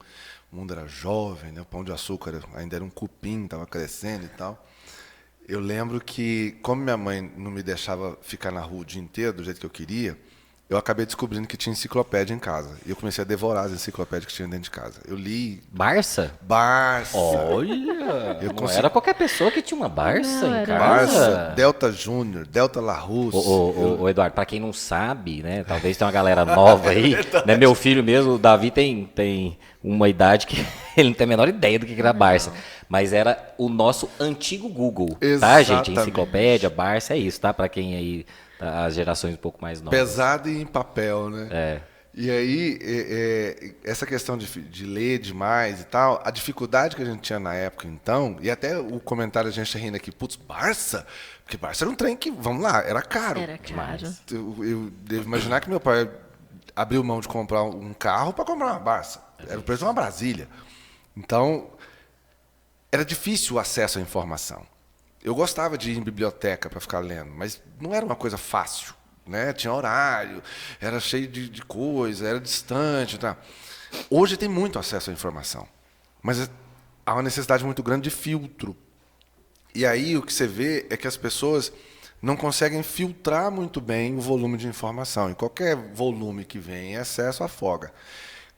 o mundo era jovem, né? O Pão de Açúcar ainda era um cupim, estava crescendo e tal. Eu lembro que, como minha mãe não me deixava ficar na rua o dia inteiro, do jeito que eu queria, eu acabei descobrindo que tinha enciclopédia em casa. E eu comecei a devorar as enciclopédias que tinha dentro de casa. Eu li... Barça? Barça. Olha! Não era qualquer pessoa que tinha uma Barça Não, em era casa. Barça, Delta Júnior, Delta Larousse. Ô, Eduardo, pra quem não sabe, né? Talvez tenha uma galera nova aí, né? Meu filho mesmo, o Davi, tem uma idade que ele não tem a menor ideia do que era Barça. Mas era o nosso antigo Google, tá, gente? Exatamente. Enciclopédia, Barça, é isso, tá? Pra quem aí, as gerações um pouco mais novas. Pesado e em papel, né? É. E aí, essa questão de ler demais e tal, a dificuldade que a gente tinha na época, então, e até o comentário a gente rindo aqui, putz, Barça? Porque Barça era um trem que, vamos lá, era caro. Era caro. Eu devo imaginar que meu pai abriu mão de comprar um carro para comprar uma Barça. Era o preço de uma Brasília. Então, era difícil o acesso à informação. Eu gostava de ir em biblioteca para ficar lendo, mas não era uma coisa fácil, né? Tinha horário, era cheio de coisa, era distante. Tá? Hoje tem muito acesso à informação, mas há uma necessidade muito grande de filtro. E aí o que você vê é que as pessoas não conseguem filtrar muito bem o volume de informação. E qualquer volume que vem em excesso afoga.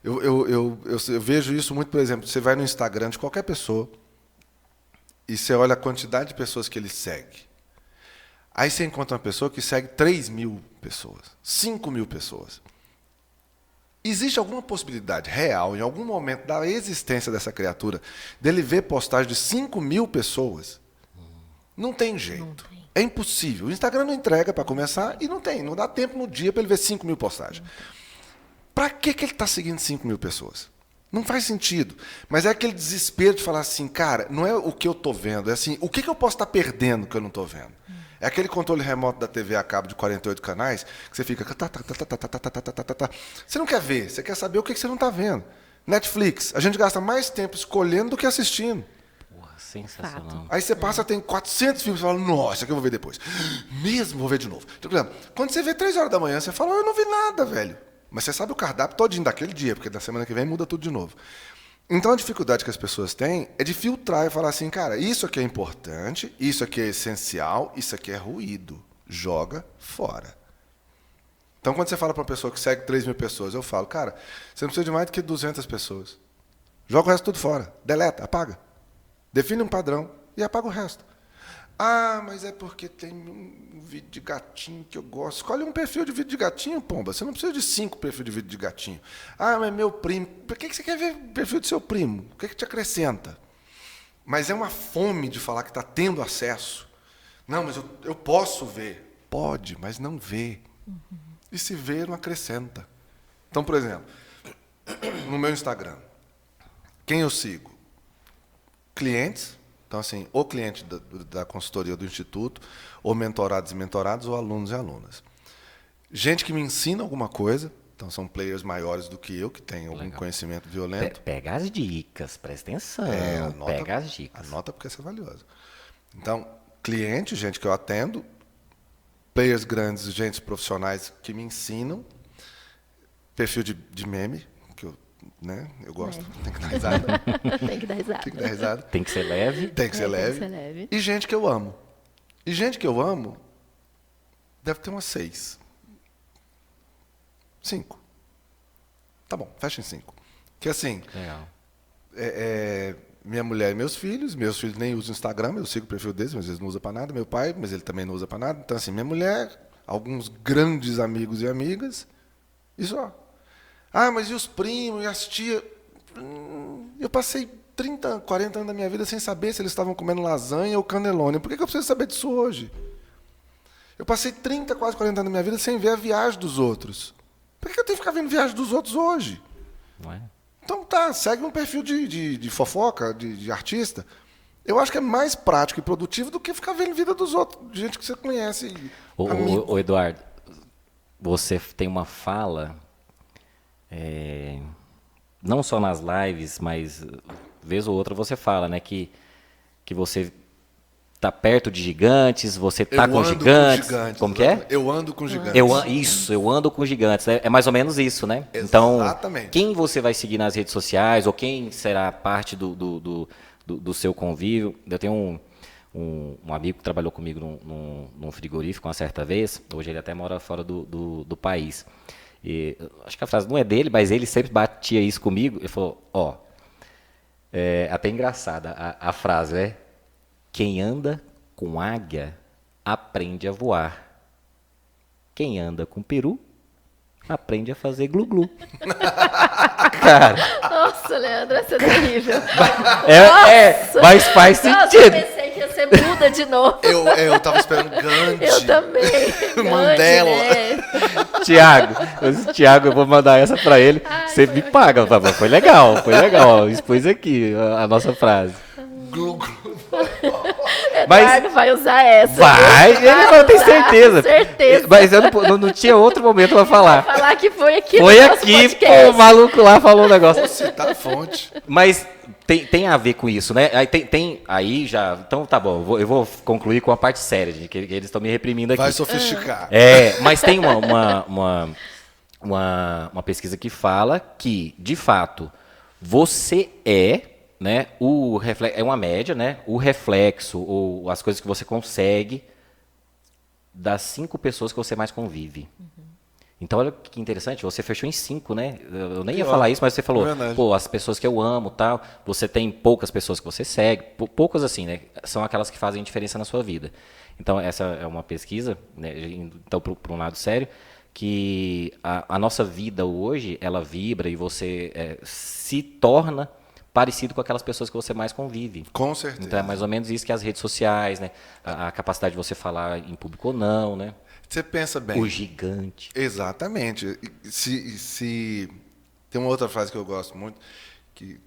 Eu vejo isso muito, por exemplo, você vai no Instagram de qualquer pessoa, e você olha a quantidade de pessoas que ele segue. Aí você encontra uma pessoa que segue 3.000 pessoas, 5.000 pessoas. Existe alguma possibilidade real, em algum momento da existência dessa criatura, dele ver postagem de 5.000 pessoas? Não tem jeito. Não tem. É impossível. O Instagram não entrega para começar e não dá tempo no dia para ele ver 5.000 postagens. Para que ele está seguindo 5.000 pessoas? Não faz sentido. Mas é aquele desespero de falar assim, cara, não é o que eu estou vendo, é assim, o que eu posso estar perdendo que eu não estou vendo? É aquele controle remoto da TV a cabo de 48 canais, que você fica... Você não quer ver, você quer saber o que você não está vendo. Netflix, a gente gasta mais tempo escolhendo do que assistindo. Porra, sensacional. Fato. Aí você passa, tem 400 filmes, você fala, nossa, isso aqui eu vou ver depois. Mesmo, vou ver de novo. Quando você vê 3 horas da manhã, você fala, eu não vi nada, velho. Mas você sabe o cardápio todinho daquele dia, porque da semana que vem muda tudo de novo. Então a dificuldade que as pessoas têm é de filtrar e falar assim, cara, isso aqui é importante, isso aqui é essencial, isso aqui é ruído. Joga fora. Então quando você fala para uma pessoa que segue 3.000 pessoas, eu falo, cara, você não precisa de mais do que 200 pessoas. Joga o resto tudo fora. Deleta, apaga. Define um padrão e apaga o resto. Ah, mas é porque tem um vídeo de gatinho que eu gosto. Escolhe um perfil de vídeo de gatinho, pomba. Você não precisa de 5 perfis de vídeo de gatinho. Ah, mas meu primo. Por que você quer ver o perfil do seu primo? O que te acrescenta? Mas é uma fome de falar que está tendo acesso. Não, mas eu posso ver. Pode, mas não vê. E se vê, não acrescenta. Então, por exemplo, no meu Instagram, quem eu sigo? Clientes. Então, assim, ou cliente da consultoria do Instituto, ou mentorados e mentorados, ou alunos e alunas. Gente que me ensina alguma coisa, então são players maiores do que eu, que têm algum conhecimento violento. Pega as dicas, presta atenção. Pega as dicas. Anota porque isso é valioso. Então, cliente, gente que eu atendo, players grandes, gente profissionais que me ensinam, perfil de meme, né? Eu gosto, tem que dar risada. Tem que dar risada. Tem que dar risada. Tem que ser leve. Tem que ser leve. E gente que eu amo. E gente que eu amo, deve ter umas 6. 5. Tá bom, fecha em 5. Que assim, Legal. minha mulher e meus filhos nem usam Instagram, eu sigo o perfil deles, mas eles não usam para nada, meu pai, mas ele também não usa para nada. Então, assim, minha mulher, alguns grandes amigos e amigas, e só. Ah, mas e os primos, e as tias? Eu passei 30, 40 anos da minha vida sem saber se eles estavam comendo lasanha ou canelone. Por que eu preciso saber disso hoje? Eu passei 30, quase 40 anos da minha vida sem ver a viagem dos outros. Por que eu tenho que ficar vendo viagem dos outros hoje? Não é? Então tá, segue um perfil de fofoca, de artista. Eu acho que é mais prático e produtivo do que ficar vendo vida dos outros, de gente que você conhece. Ô, Eduardo, você tem uma fala, não só nas lives, mas vez ou outra você fala, né, que você tá perto de gigantes, você tá com gigantes. Como que é? Eu ando com gigantes. Eu ando com gigantes. É mais ou menos isso, né? Exatamente. Então, quem você vai seguir nas redes sociais, ou quem será parte do seu convívio. Eu tenho um amigo que trabalhou comigo num frigorífico uma certa vez, hoje ele até mora fora do país. E, acho que a frase não é dele, mas ele sempre batia isso comigo. Ele falou, até engraçada a frase, né? Quem anda com águia aprende a voar. Quem anda com peru aprende a fazer glu-glu. Cara. Nossa, Leandro, essa é terrível. Mas faz sentido. Eu pensei que ia ser Buda de novo. Eu tava esperando Gandhi. Eu também. Mandela. Tiago, eu vou mandar essa pra ele. Você me paga. Foi legal. Expus aqui a nossa frase. Glu-glu. Eduardo vai usar essa. Eu tenho certeza. Certeza. Mas eu não tinha outro momento pra falar. Vai falar que foi aqui. Foi aqui, pô, o maluco lá falou um negócio. Vou citar a fonte. Mas tem a ver com isso, né? Aí já. Então tá bom, eu vou concluir com a parte séria, que eles estão me reprimindo aqui. Vai sofisticar. Mas tem uma pesquisa que fala que, de fato, você né, é uma média, né, o reflexo ou as coisas que você consegue das 5 pessoas que você mais convive. Uhum. Então, olha que interessante, você fechou em 5, né? Eu nem ia falar isso, mas você falou, as pessoas que eu amo, tal, você tem poucas pessoas que você segue, poucas assim, né? São aquelas que fazem diferença na sua vida. Então, essa é uma pesquisa, né, então, para um lado sério, que a nossa vida hoje, ela vibra e você se torna parecido com aquelas pessoas que você mais convive. Com certeza. Então é mais ou menos isso que as redes sociais, né? A capacidade de você falar em público ou não, né? Você pensa bem. O gigante. Exatamente. Se tem uma outra frase que eu gosto muito, que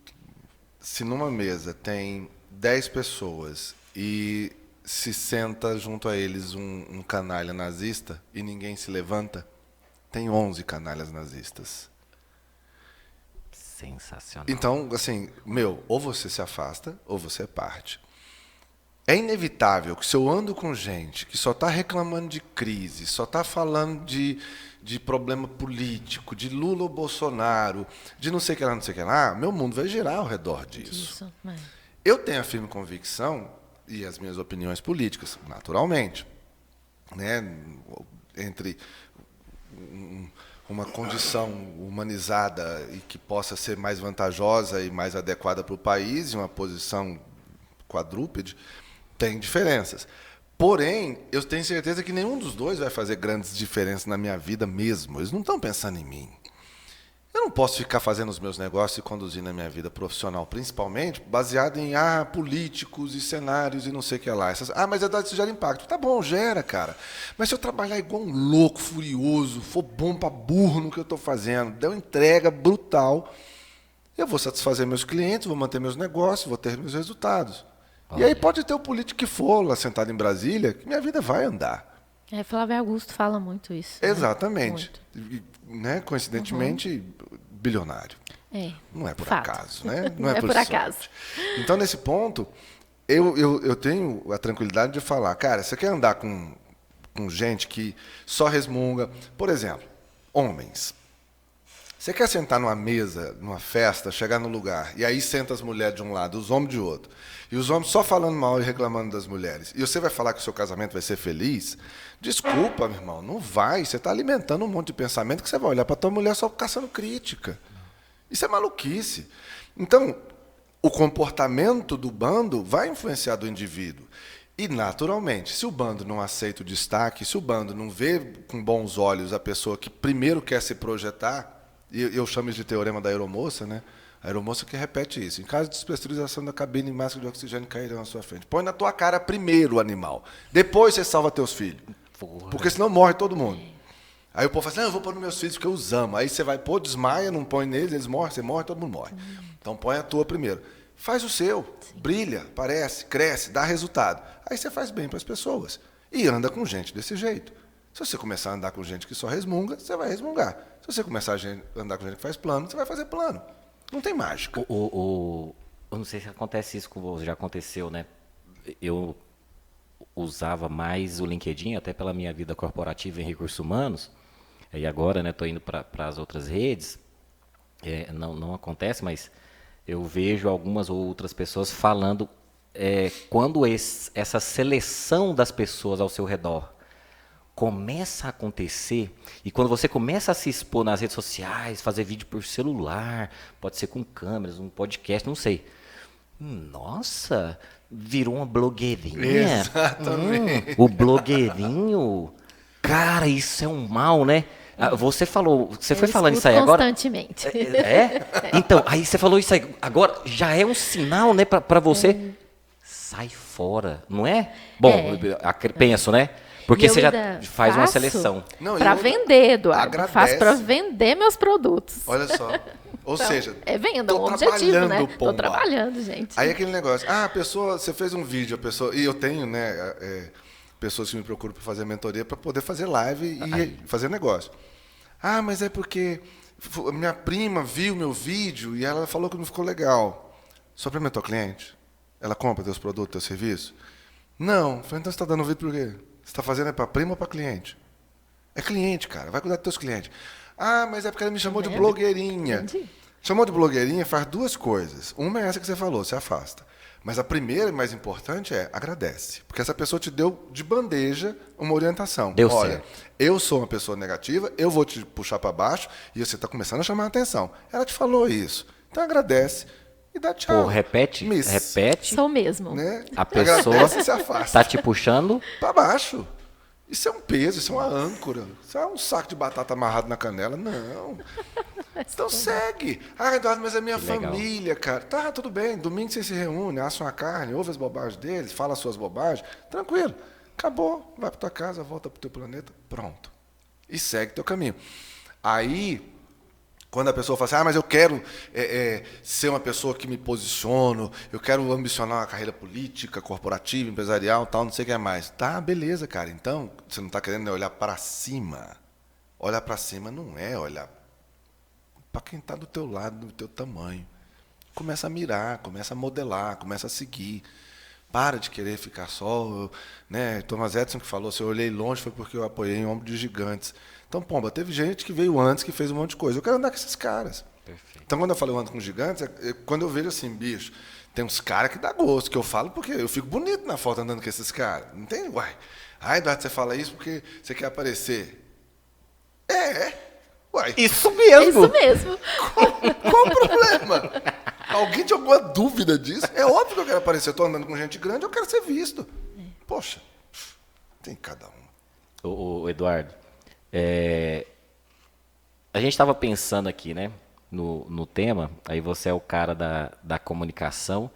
se numa mesa tem 10 pessoas e se senta junto a eles um canalha nazista e ninguém se levanta, tem 11 canalhas nazistas. Sensacional. Então, assim, ou você se afasta, ou você parte. É inevitável que se eu ando com gente que só está reclamando de crise, só está falando de problema político, de Lula ou Bolsonaro, de não sei o que lá, meu mundo vai girar ao redor disso. Eu tenho a firme convicção, e as minhas opiniões políticas, naturalmente, né, entre uma condição humanizada e que possa ser mais vantajosa e mais adequada para o país, e uma posição quadrúpede, tem diferenças. Porém, eu tenho certeza que nenhum dos dois vai fazer grandes diferenças na minha vida mesmo. Eles não estão pensando em mim. Eu não posso ficar fazendo os meus negócios e conduzindo a minha vida profissional, principalmente, baseado em políticos e cenários e não sei o que lá. Mas isso gera impacto. Tá bom, gera, cara. Mas se eu trabalhar igual um louco, furioso, for bom para burro no que eu estou fazendo, der uma entrega brutal, eu vou satisfazer meus clientes, vou manter meus negócios, vou ter meus resultados. E aí pode ter o político que for lá sentado em Brasília, que minha vida vai andar. Flávio Augusto fala muito isso. Exatamente. Né? Coincidentemente, bilionário. Não é por acaso, né? Não é por acaso. Então, nesse ponto, eu tenho a tranquilidade de falar, cara, você quer andar com gente que só resmunga? Por exemplo, homens. Você quer sentar numa mesa, numa festa, chegar no lugar, e aí senta as mulheres de um lado, os homens de outro, e os homens só falando mal e reclamando das mulheres, e você vai falar que o seu casamento vai ser feliz? Desculpa, meu irmão, não vai. Você está alimentando um monte de pensamento que você vai olhar para a tua mulher só caçando crítica. Isso é maluquice. Então, o comportamento do bando vai influenciar do indivíduo. E, naturalmente, se o bando não aceita o destaque, se o bando não vê com bons olhos a pessoa que primeiro quer se projetar, e eu chamo isso de teorema da aeromoça, né? A aeromoça que repete isso. Em caso de despressurização da cabine, máscara de oxigênio cairão na sua frente. Põe na tua cara primeiro o animal. Depois você salva teus filhos. Porra. Porque senão morre todo mundo. Aí o povo fala assim, não, eu vou pôr nos meus filhos porque eu os amo. Aí você vai pôr, desmaia, não põe neles, eles morrem, você morre, todo mundo morre. Então põe a tua primeiro. Faz o seu, brilha, aparece, cresce, dá resultado. Aí você faz bem para as pessoas. E anda com gente desse jeito. Se você começar a andar com gente que só resmunga, você vai resmungar. Se você começar a andar com gente que faz plano, você vai fazer plano. Não tem mágica. Eu não sei se acontece isso com você, já aconteceu, né? Eu usava mais o LinkedIn, até pela minha vida corporativa em recursos humanos, e agora, né, estou indo para as outras redes, não acontece, mas eu vejo algumas outras pessoas falando quando essa seleção das pessoas ao seu redor começa a acontecer, e quando você começa a se expor nas redes sociais, fazer vídeo por celular, pode ser com câmeras, um podcast, não sei. Nossa, virou uma blogueirinha. Exatamente. O blogueirinho. Cara, isso é um mal, né? Você foi falando isso aí agora. Constantemente. Então, aí você falou isso aí. Agora já é um sinal, né, para você. Sai fora, não é? Bom, penso, né? Porque você já faz uma seleção. Para vender, Eduardo. Faço para vender meus produtos. Olha só. Ou Então, seja, é venda, um objetivo, né? Estou pomba. trabalhando, gente. Aí aquele negócio, a pessoa, você fez um vídeo, a pessoa, e eu tenho, né, pessoas que me procuram para fazer mentoria para poder fazer live e fazer negócio. Ah, mas é porque minha prima viu meu vídeo e ela falou que não ficou legal. Sua prima é tua cliente? Ela compra teus produtos, teu serviço? Não. Falei, então você está dando vídeo por quê? Você está fazendo para prima ou para cliente? É cliente, cara. Vai cuidar dos teus clientes. Ah, mas é porque ela me chamou de blogueirinha. Entendi. Chamou de blogueirinha, faz duas coisas. Uma é essa que você falou, se afasta. Mas a primeira e mais importante é agradece. Porque essa pessoa te deu de bandeja uma orientação. Olha, certo. Eu sou uma pessoa negativa, eu vou te puxar para baixo e você está começando a chamar a atenção. Ela te falou isso. Então agradece e dá tchau. Pô, repete. Sou mesmo. Né? A pessoa está te puxando para baixo. Isso é um peso, isso é uma âncora. Isso é um saco de batata amarrado na canela. Não. Então segue. Ah, Eduardo, mas é minha família, cara. Tá, tudo bem. Domingo você se reúne, assa uma carne, ouve as bobagens deles, fala as suas bobagens. Tranquilo. Acabou. Vai para tua casa, volta para o teu planeta. Pronto. E segue teu caminho. Aí, quando a pessoa fala assim, mas eu quero ser uma pessoa que me posiciono, eu quero ambicionar uma carreira política, corporativa, empresarial, tal, não sei o que mais. Tá, beleza, cara. Então, você não está querendo olhar para cima. Olhar para cima não é olhar para quem está do teu lado, do teu tamanho. Começa a mirar, começa a modelar, começa a seguir. Para de querer ficar só. Né? Thomas Edison que falou, se eu olhei longe foi porque eu apoiei em ombro de gigantes. Então, pomba, teve gente que veio antes, que fez um monte de coisa. Eu quero andar com esses caras. Perfeito. Então, quando eu falo eu ando com gigantes, quando eu vejo assim, bicho, tem uns caras que dá gosto, que eu falo porque eu fico bonito na foto andando com esses caras. Não tem, uai. Ah, Eduardo, você fala isso porque você quer aparecer. Uai. Isso mesmo. Isso mesmo. Qual o problema? Alguém tinha alguma dúvida disso? É óbvio que eu quero aparecer. Eu estou andando com gente grande, eu quero ser visto. Poxa, tem cada um. O Eduardo, a gente estava pensando aqui, né, no tema, aí você é o cara da comunicação,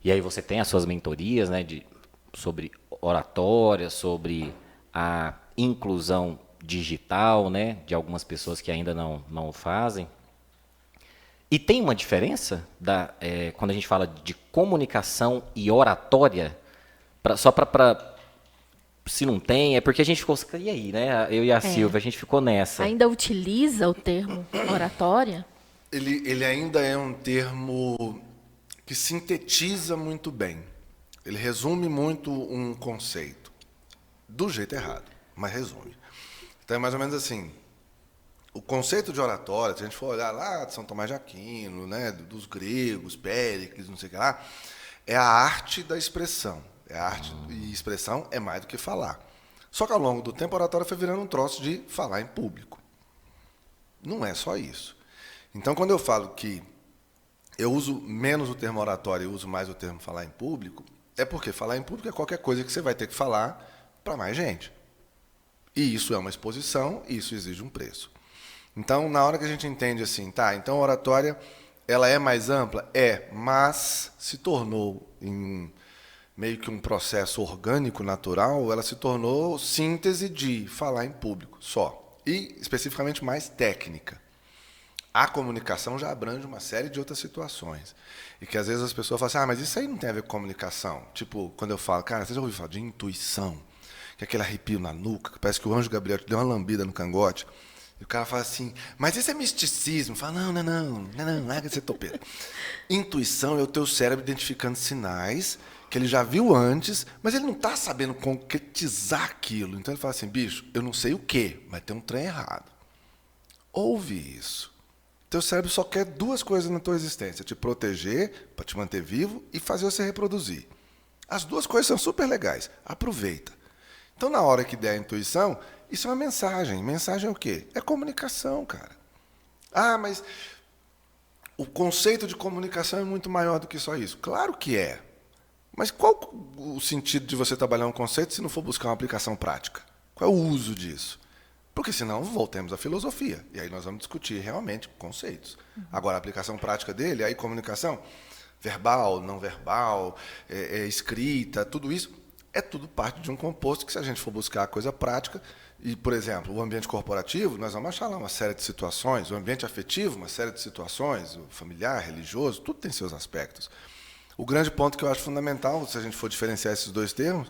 e aí você tem as suas mentorias, né, sobre oratória, sobre a inclusão digital, né, de algumas pessoas que ainda não o fazem. E tem uma diferença quando a gente fala de comunicação e oratória, só para se não tem, é porque a gente ficou, e aí, né? Eu e a Silvia, a gente ficou nessa. Ainda utiliza o termo oratória? Ele ainda é um termo que sintetiza muito bem. Ele resume muito um conceito. Do jeito errado, mas resume. Então é mais ou menos assim. O conceito de oratória, se a gente for olhar lá de São Tomás de Aquino, né, dos gregos, Péricles, não sei o que lá, é a arte da expressão. É a arte, e expressão é mais do que falar. Só que ao longo do tempo a oratória foi virando um troço de falar em público. Não é só isso. Então, quando eu falo que eu uso menos o termo oratória e uso mais o termo falar em público, é porque falar em público é qualquer coisa que você vai ter que falar para mais gente. E isso é uma exposição, e isso exige um preço. Então, na hora que a gente entende assim, tá, então a oratória ela é mais ampla? É, mas se tornou em meio que um processo orgânico, natural, ela se tornou síntese de falar em público só. E, especificamente, mais técnica. A comunicação já abrange uma série de outras situações. E que, às vezes, as pessoas falam assim, mas isso aí não tem a ver com comunicação. Tipo, quando eu falo, cara, você já ouviu falar de intuição? Que é aquele arrepio na nuca, que parece que o anjo Gabriel te deu uma lambida no cangote. E o cara fala assim, mas isso é misticismo. Fala, não, larga de ser topeira. Intuição é o teu cérebro identificando sinais que ele já viu antes, mas ele não está sabendo concretizar aquilo. Então ele fala assim, bicho, eu não sei o quê, mas tem um trem errado. Ouve isso. Teu cérebro só quer duas coisas na tua existência, te proteger, para te manter vivo, e fazer você reproduzir. As duas coisas são super legais. Aproveita. Então, na hora que der a intuição, isso é uma mensagem. Mensagem é o quê? É comunicação, cara. Ah, mas o conceito de comunicação é muito maior do que só isso. Claro que é. Mas qual o sentido de você trabalhar um conceito se não for buscar uma aplicação prática? Qual é o uso disso? Porque senão voltemos à filosofia. E aí nós vamos discutir realmente conceitos. Agora, a aplicação prática dele, aí comunicação, verbal, não verbal, escrita, tudo isso, é tudo parte de um composto que, se a gente for buscar a coisa prática, e, por exemplo, o ambiente corporativo, nós vamos achar lá uma série de situações, o ambiente afetivo, uma série de situações, o familiar, religioso, tudo tem seus aspectos. O grande ponto que eu acho fundamental, se a gente for diferenciar esses dois termos,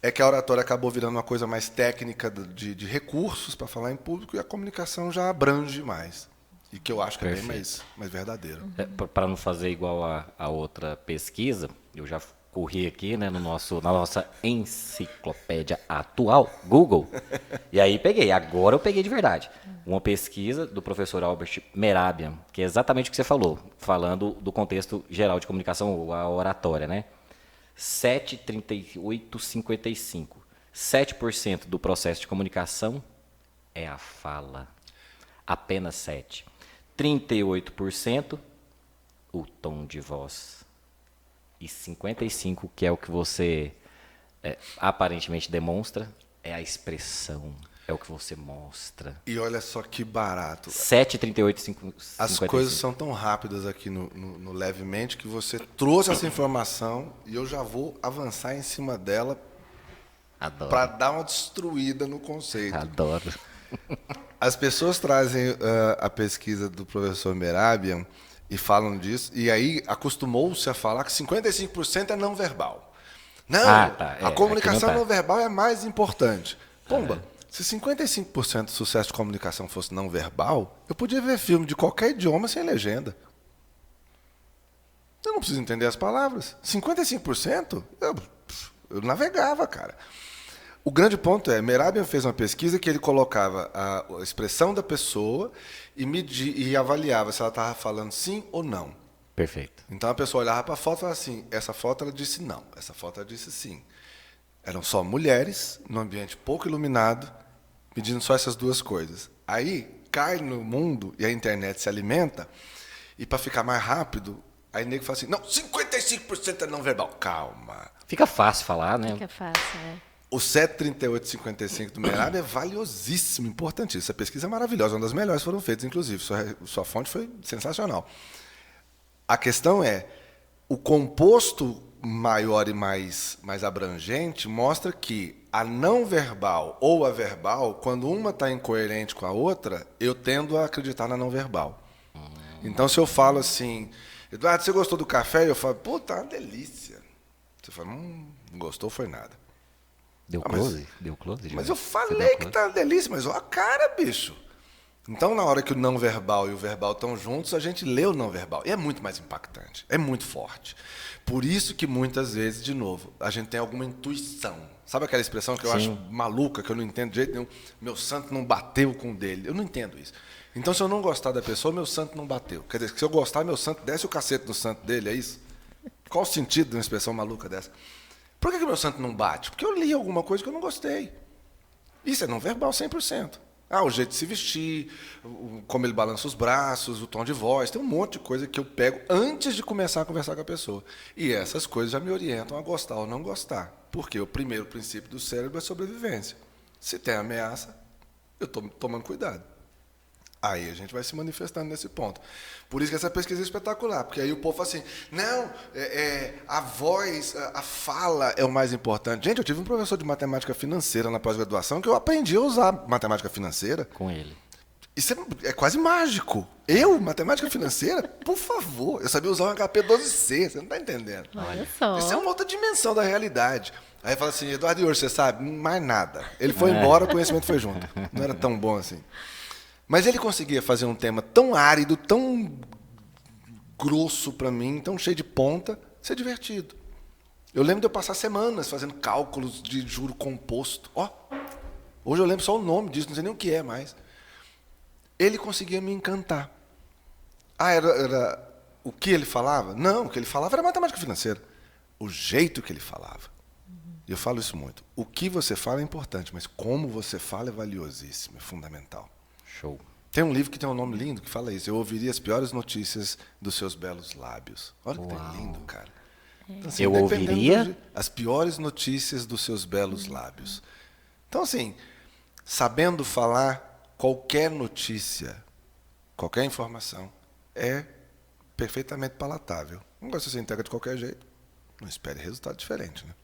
é que a oratória acabou virando uma coisa mais técnica de recursos para falar em público, e a comunicação já abrange mais. E que eu acho que é bem mais verdadeiro. Para não fazer igual a outra pesquisa, eu já corri aqui, né, na nossa enciclopédia atual, Google, e aí agora eu peguei de verdade. Uma pesquisa do professor Albert Mehrabian, que é exatamente o que você falou, falando do contexto geral de comunicação, a oratória, né? 7,38,55. 7% do processo de comunicação é a fala. Apenas 7%. 38% o tom de voz. E 55%, que é o que você aparentemente demonstra, é a expressão. É o que você mostra. E olha só que barato. 7,38,55. As coisas são tão rápidas aqui no Levemente que você trouxe essa informação e eu já vou avançar em cima dela para dar uma destruída no conceito. Adoro. As pessoas trazem a pesquisa do professor Mehrabian e falam disso, e aí acostumou-se a falar que 55% é não verbal. Não, a comunicação não verbal é mais importante. Pomba. Se 55% do sucesso de comunicação fosse não verbal, eu podia ver filme de qualquer idioma sem legenda. Eu não preciso entender as palavras. 55%? Eu navegava, cara. O grande ponto é, Mehrabian fez uma pesquisa que ele colocava a expressão da pessoa e avaliava se ela estava falando sim ou não. Perfeito. Então a pessoa olhava para a foto e falava assim, essa foto ela disse não, essa foto ela disse sim. Eram só mulheres, num ambiente pouco iluminado, pedindo só essas duas coisas. Aí cai no mundo e a internet se alimenta, e para ficar mais rápido, aí nego fala assim, não, 55% é não verbal. Calma. Fica fácil falar, né? Fica fácil, O 738,55 do Mehrabian é valiosíssimo, importantíssimo. Essa pesquisa é maravilhosa, uma das melhores que foram feitas, inclusive. Sua fonte foi sensacional. A questão é, o composto maior e mais abrangente mostra que a não verbal ou a verbal, quando uma está incoerente com a outra, eu tendo a acreditar na não verbal. Então, se eu falo assim, Eduardo, você gostou do café? Eu falo, pô, tá uma delícia. Você fala, não gostou, foi nada. Deu close? Deu close? Mas eu falei que tá uma delícia, mas olha a cara, bicho. Então, na hora que o não verbal e o verbal estão juntos, a gente lê o não verbal. E é muito mais impactante, é muito forte. Por isso que muitas vezes, de novo, a gente tem alguma intuição. Sabe aquela expressão que eu acho maluca, que eu não entendo de jeito nenhum? Meu santo não bateu com o dele. Eu não entendo isso. Então, se eu não gostar da pessoa, meu santo não bateu. Quer dizer, se eu gostar, meu santo desce o cacete no santo dele, é isso? Qual o sentido de uma expressão maluca dessa? Por que meu santo não bate? Porque eu li alguma coisa que eu não gostei. Isso é não verbal 100%. O jeito de se vestir, como ele balança os braços, o tom de voz. Tem um monte de coisa que eu pego antes de começar a conversar com a pessoa. E essas coisas já me orientam a gostar ou não gostar. Porque o primeiro princípio do cérebro é sobrevivência. Se tem ameaça, eu estou tomando cuidado. Aí a gente vai se manifestando nesse ponto. Por isso que essa pesquisa é espetacular, porque aí o povo fala assim, não, a voz, a fala é o mais importante. Gente, eu tive um professor de matemática financeira na pós-graduação que eu aprendi a usar matemática financeira. Com ele. Isso é quase mágico. Matemática financeira? Por favor. Eu sabia usar um HP 12C, você não está entendendo. Olha só. Isso é uma outra dimensão da realidade. Aí fala assim, Eduardo, e hoje você sabe? Mais nada. Ele foi embora, o conhecimento foi junto. Não era tão bom assim. Mas ele conseguia fazer um tema tão árido, tão grosso para mim, tão cheio de ponta, ser divertido. Eu lembro de eu passar semanas fazendo cálculos de juro composto. Hoje eu lembro só o nome disso, não sei nem o que é mais. Ele conseguia me encantar. Era o que ele falava? Não, o que ele falava era matemática financeira. O jeito que ele falava. E eu falo isso muito. O que você fala é importante, mas como você fala é valiosíssimo, é fundamental. Show. Tem um livro que tem um nome lindo que fala isso. Eu ouviria as piores notícias dos seus belos lábios. Olha que tem lindo, cara. Então, assim, eu ouviria as piores notícias dos seus belos lábios. Então, assim, sabendo falar, qualquer notícia, qualquer informação é perfeitamente palatável. Não gosta de você entrega de qualquer jeito. Não espere resultado diferente, né?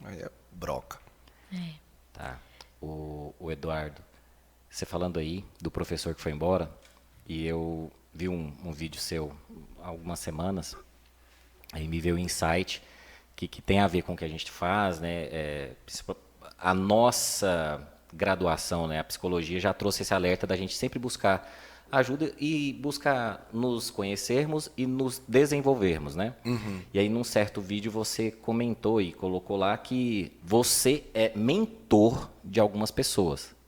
Aí é broca. Tá. O Eduardo, você falando aí do professor que foi embora, e eu vi um vídeo seu há algumas semanas, aí me veio o insight que tem a ver com o que a gente faz, né? A nossa graduação, né? A psicologia já trouxe esse alerta da gente sempre buscar ajuda e buscar nos conhecermos e nos desenvolvermos, né? Uhum. E aí, num certo vídeo, você comentou e colocou lá que você é mentor de algumas pessoas.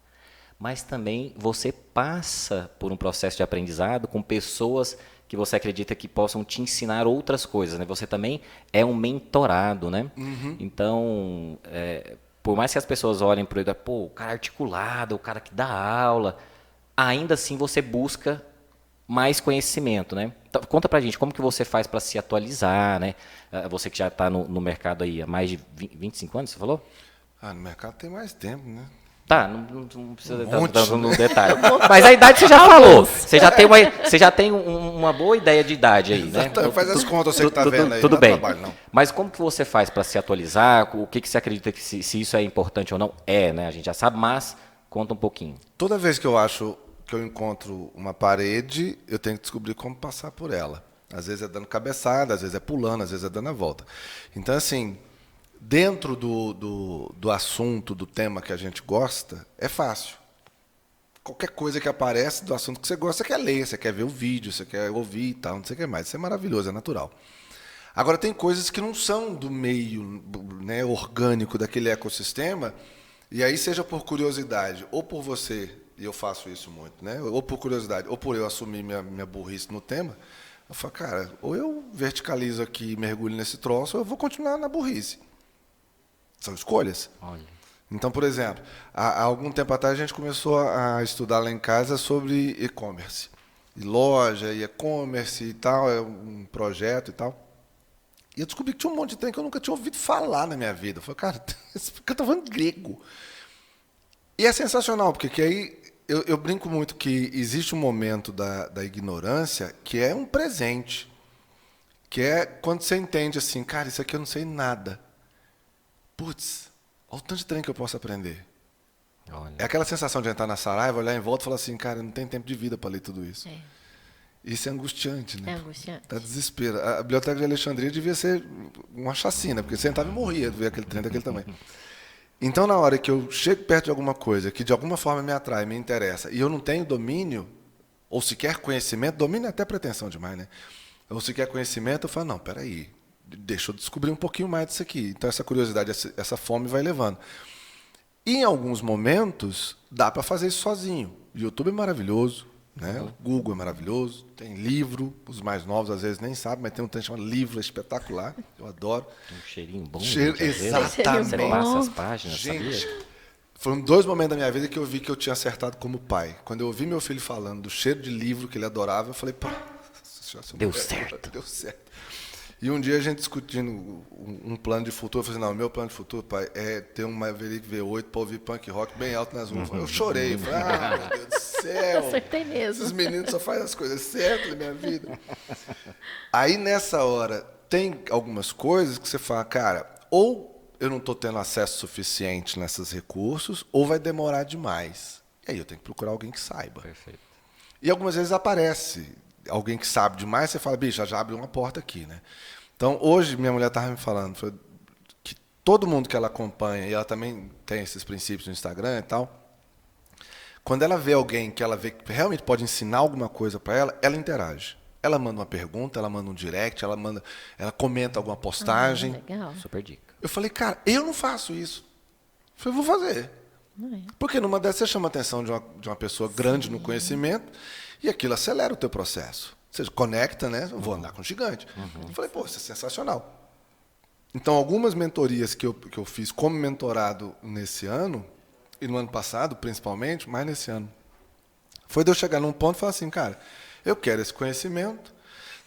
Mas também você passa por um processo de aprendizado com pessoas que você acredita que possam te ensinar outras coisas, né? Você também é um mentorado, né? Uhum. Então, por mais que as pessoas olhem para ele, o cara articulado, o cara que dá aula, ainda assim você busca mais conhecimento, né? Então, conta pra gente como que você faz para se atualizar, né? Você que já está no mercado aí há mais de 25 anos, você falou? No mercado tem mais tempo, né? Tá, não precisa entrar monte, no detalhe. Mas a idade você já falou. Você já tem uma boa ideia de idade aí, né? Faz as contas, você que está vendo aí. Tudo bem. Trabalho, não. Mas como que você faz para se atualizar? O que você acredita que se isso é importante ou não? Né? A gente já sabe, mas conta um pouquinho. Toda vez que eu acho que eu encontro uma parede, eu tenho que descobrir como passar por ela. Às vezes é dando cabeçada, às vezes é pulando, às vezes é dando a volta. Então, assim, dentro do assunto, do tema que a gente gosta, é fácil. Qualquer coisa que aparece do assunto que você gosta, você quer ler, você quer ver o vídeo, você quer ouvir e tal, não sei o que mais. Isso é maravilhoso, é natural. Agora, tem coisas que não são do meio, né, orgânico daquele ecossistema, e aí seja por curiosidade, ou por você, e eu faço isso muito, né, ou por curiosidade, ou por eu assumir minha burrice no tema, eu falo, cara, ou eu verticalizo aqui e mergulho nesse troço, ou eu vou continuar na burrice. São escolhas. Olha. Então, por exemplo, há algum tempo atrás a gente começou a estudar lá em casa sobre e-commerce. E loja, e e-commerce e tal, é um projeto e tal. E eu descobri que tinha um monte de trem que eu nunca tinha ouvido falar na minha vida. Eu falei, cara, esse cara tá falando grego. E é sensacional, porque aí eu brinco muito que existe um momento da ignorância que é um presente. Que é quando você entende assim, cara, isso aqui eu não sei nada. Putz, olha o tanto de trem que eu posso aprender. Olha. É aquela sensação de entrar na Saraiva, olhar em volta e falar assim, cara, não tem tempo de vida para ler tudo isso. É. Isso é angustiante, né? É angustiante. Dá desespero. A Biblioteca de Alexandria devia ser uma chacina, porque você entrava e morria de ver aquele trem daquele tamanho. Então, na hora que eu chego perto de alguma coisa que de alguma forma me atrai, me interessa, e eu não tenho domínio, ou sequer conhecimento, domínio é até pretensão demais, né? Ou sequer conhecimento, eu falo, não, peraí, deixa eu descobrir um pouquinho mais disso aqui. Então, essa curiosidade, essa fome vai levando. E, em alguns momentos, dá para fazer isso sozinho. O YouTube é maravilhoso, né? O Google é maravilhoso, tem livro, os mais novos às vezes nem sabem, mas tem um trem chamado livro espetacular, eu adoro. Um cheirinho bom. Cheiro, gente, às vezes. exatamente. Você passa as páginas, gente, sabia? Foram 2 momentos da minha vida que eu vi que eu tinha acertado como pai. Quando eu ouvi meu filho falando do cheiro de livro que ele adorava, eu falei, pá, deu certo. Deu certo. E um dia a gente discutindo um plano de futuro, eu falei assim, não, meu plano de futuro, pai, é ter um Maverick V8 para ouvir punk rock bem alto nas ruas. Eu chorei, eu falei, meu Deus do céu. Acertei mesmo. Esses meninos só fazem as coisas certas na minha vida. Aí nessa hora, tem algumas coisas que você fala, cara, ou eu não estou tendo acesso suficiente nesses recursos, ou vai demorar demais. E aí eu tenho que procurar alguém que saiba. Perfeito. E algumas vezes aparece alguém que sabe demais, você fala, bicho, já abriu uma porta aqui, né? Então, hoje, minha mulher estava me falando que todo mundo que ela acompanha, e ela também tem esses princípios no Instagram e tal, quando ela vê alguém que ela vê que realmente pode ensinar alguma coisa para ela, ela interage. Ela manda uma pergunta, ela manda um direct, ela comenta alguma postagem. Legal. Super dica. Eu falei, cara, eu não faço isso. Eu falei, vou fazer. Porque numa dessas você chama a atenção de uma pessoa grande no conhecimento e aquilo acelera o teu processo. Você conecta, né? Eu vou andar com gigante. Eu falei, pô, isso é sensacional. Então, algumas mentorias que eu fiz como mentorado nesse ano, e no ano passado, principalmente, mas nesse ano, foi de eu chegar num ponto e falar assim, cara, eu quero esse conhecimento,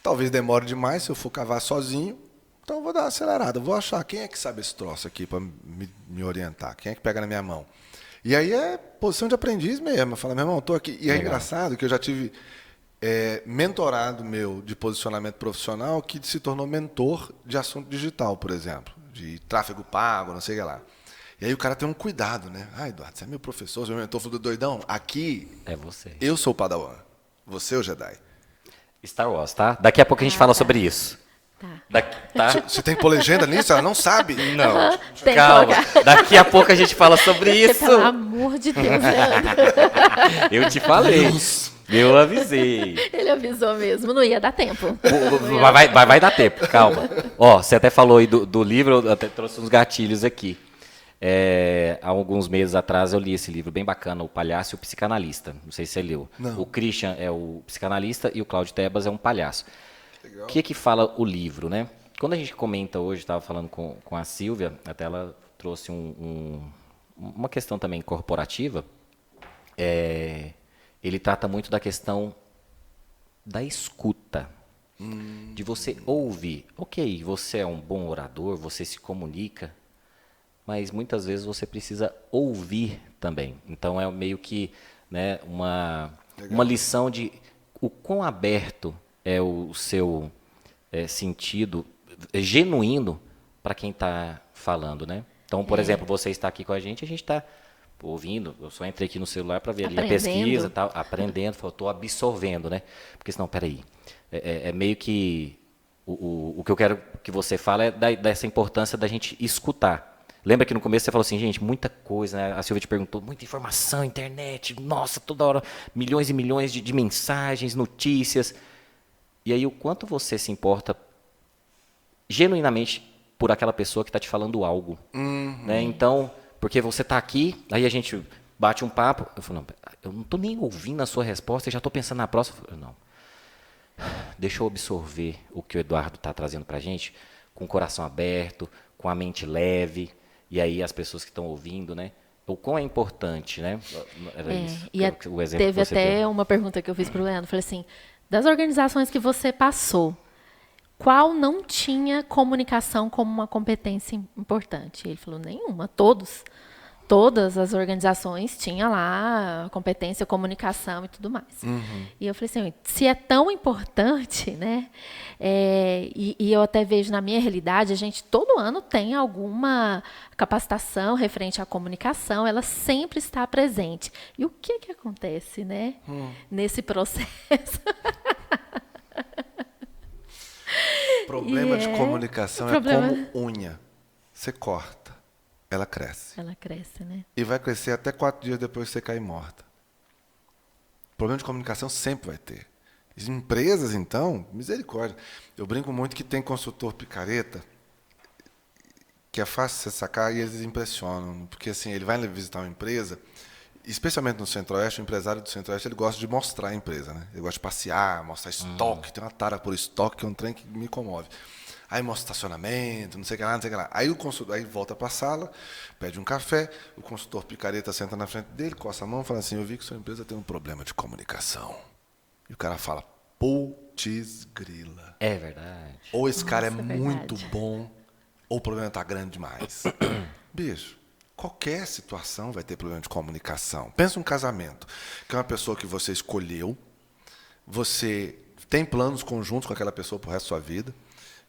talvez demore demais se eu for cavar sozinho, então eu vou dar uma acelerada, vou achar quem é que sabe esse troço aqui para me orientar, quem é que pega na minha mão. E aí é posição de aprendiz mesmo, eu falo, meu irmão, estou aqui. E é engraçado que eu já tive mentorado meu de posicionamento profissional que se tornou mentor de assunto digital, por exemplo, de tráfego pago, não sei o que lá. E aí o cara tem um cuidado, né? Ah, Eduardo, você é meu professor, você é meu mentor, eu falo, doidão, aqui É você. eu sou o Padawan, você é o Jedi. Star Wars, tá? Daqui a pouco a gente fala sobre isso. Tá? Você tem que pôr legenda nisso? Ela não sabe? Não. Tem que Calma. colocar. Daqui a pouco a gente fala sobre isso. Pelo amor de Deus, Leandro. Eu te falei. Eu avisei. Ele avisou mesmo, não ia dar tempo. Vai dar tempo, calma. Ó, você até falou aí do livro, eu até trouxe uns gatilhos aqui. Há alguns meses atrás eu li esse livro bem bacana, O Palhaço e o Psicanalista. Não sei se você leu. Não. O Christian é o psicanalista e o Cláudio Tebas é um palhaço. Legal. O que fala o livro, né? Quando a gente comenta hoje, estava falando com a Silvia, até ela trouxe uma questão também corporativa, ele trata muito da questão da escuta, de você ouvir. Ok, você é um bom orador, você se comunica, mas muitas vezes você precisa ouvir também. Então é meio que, né, uma lição de o quão aberto é o seu sentido genuíno para quem está falando, né? Então, por exemplo, você está aqui com a gente está ouvindo, eu só entrei aqui no celular para ver ali a pesquisa, tal, aprendendo, estou absorvendo, né? Porque senão, peraí, é meio que o que eu quero que você fale é dessa importância da gente escutar. Lembra que no começo você falou assim, gente, muita coisa, né? A Silvia te perguntou, muita informação, internet, nossa, toda hora, milhões e milhões de mensagens, notícias. E aí o quanto você se importa genuinamente por aquela pessoa que está te falando algo. Né? Então, porque você está aqui, aí a gente bate um papo, eu falo, não, eu não estou nem ouvindo a sua resposta, eu já estou pensando na próxima. Eu falo, não, deixa eu absorver o que o Eduardo está trazendo para a gente, com o coração aberto, com a mente leve, e aí as pessoas que estão ouvindo, né? O quão é importante, né? Era isso, o exemplo teve que você até deu. uma pergunta que eu fiz para o Leandro, falei assim, das organizações que você passou, qual não tinha comunicação como uma competência importante? Ele falou, nenhuma, todas as organizações tinham lá competência, comunicação e tudo mais. E eu falei assim, se é tão importante, né? E eu até vejo na minha realidade, a gente todo ano tem alguma capacitação referente à comunicação, ela sempre está presente. E o que acontece, né? Nesse processo? Problema de comunicação é como unha. Você corta, ela cresce. Ela cresce, né? E vai crescer até 4 dias depois que você cair morta. Problema de comunicação sempre vai ter. As empresas, então, misericórdia. Eu brinco muito que tem consultor picareta, que é fácil você sacar e eles impressionam. Porque assim, ele vai visitar uma empresa, especialmente no Centro-Oeste, o empresário do Centro-Oeste, ele gosta de mostrar a empresa, né? Ele gosta de passear, mostrar estoque, tem uma tara por estoque, que é um trem que me comove. Aí mostra estacionamento, não sei o que lá, não sei o que lá. Aí aí volta para a sala, pede um café, o consultor picareta senta na frente dele, coça a mão e fala assim, eu vi que sua empresa tem um problema de comunicação. E o cara fala, putz grila. É verdade. Ou esse cara é verdade. muito bom, ou o problema está grande demais. Bicho, qualquer situação vai ter problema de comunicação. Pensa um casamento, que é uma pessoa que você escolheu, você tem planos conjuntos com aquela pessoa pro resto da sua vida,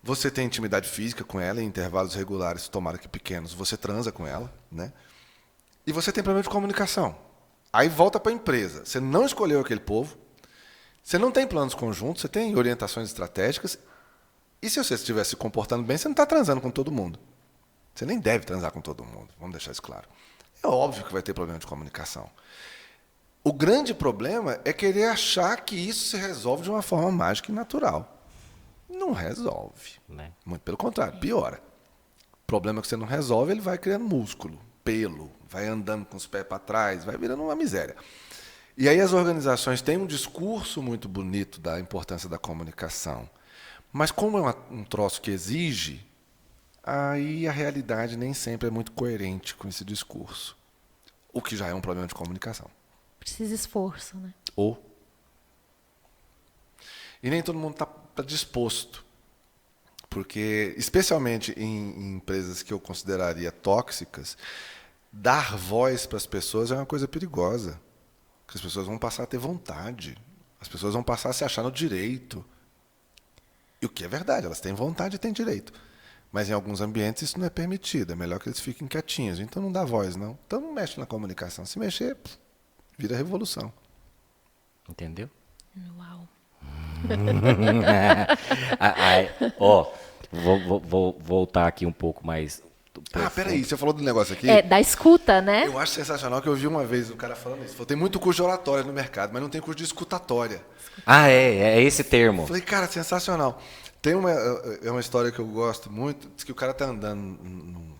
você tem intimidade física com ela em intervalos regulares, tomara que pequenos, você transa com ela, né? E você tem problema de comunicação. Aí volta para a empresa. Você não escolheu aquele povo, você não tem planos conjuntos, você tem orientações estratégicas, e se você estiver se comportando bem, você não está transando com todo mundo. Você nem deve transar com todo mundo, vamos deixar isso claro. É óbvio que vai ter problema de comunicação. O grande problema é querer achar que isso se resolve de uma forma mágica e natural. Não resolve. Né? Muito pelo contrário, piora. O problema é que você não resolve, ele vai criando músculo, pelo, vai andando com os pés para trás, vai virando uma miséria. E aí as organizações têm um discurso muito bonito da importância da comunicação. Mas como é um troço que exige, aí a realidade nem sempre é muito coerente com esse discurso. O que já é um problema de comunicação. Precisa esforço, né? E nem todo mundo está disposto. Porque, especialmente em empresas que eu consideraria tóxicas, dar voz para as pessoas é uma coisa perigosa. Porque as pessoas vão passar a ter vontade. As pessoas vão passar a se achar no direito. E o que é verdade, elas têm vontade e têm direito. Mas em alguns ambientes isso não é permitido. É melhor que eles fiquem quietinhos. Então não dá voz, não. Então não mexe na comunicação. Se mexer, vira revolução. Entendeu? Uau. Vou voltar aqui um pouco mais. Peraí, você falou do negócio aqui? É, da escuta, né? Eu acho sensacional que eu vi uma vez o cara falando isso. Falou, tem muito curso de oratória no mercado, mas não tem curso de escutatória. É esse termo. Eu falei, cara, sensacional. Tem uma história que eu gosto muito, diz que o cara tá andando num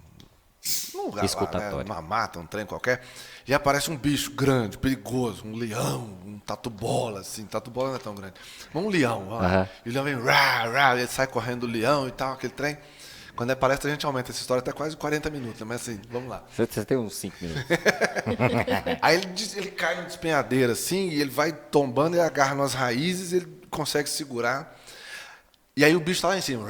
lugar lá, né, numa mata, um trem qualquer, e aparece um bicho grande, perigoso, um leão, um tatu-bola, assim, tatu-bola não é tão grande, mas um leão, ó, e o leão vem, ele sai correndo do leão e tal, aquele trem. Quando é palestra, a gente aumenta essa história até quase 40 minutos, mas assim, vamos lá. Você tem uns 5 minutos. Aí ele cai no despenhadeiro, assim, e ele vai tombando, ele agarra nas raízes, ele consegue segurar. E aí o bicho está lá em cima,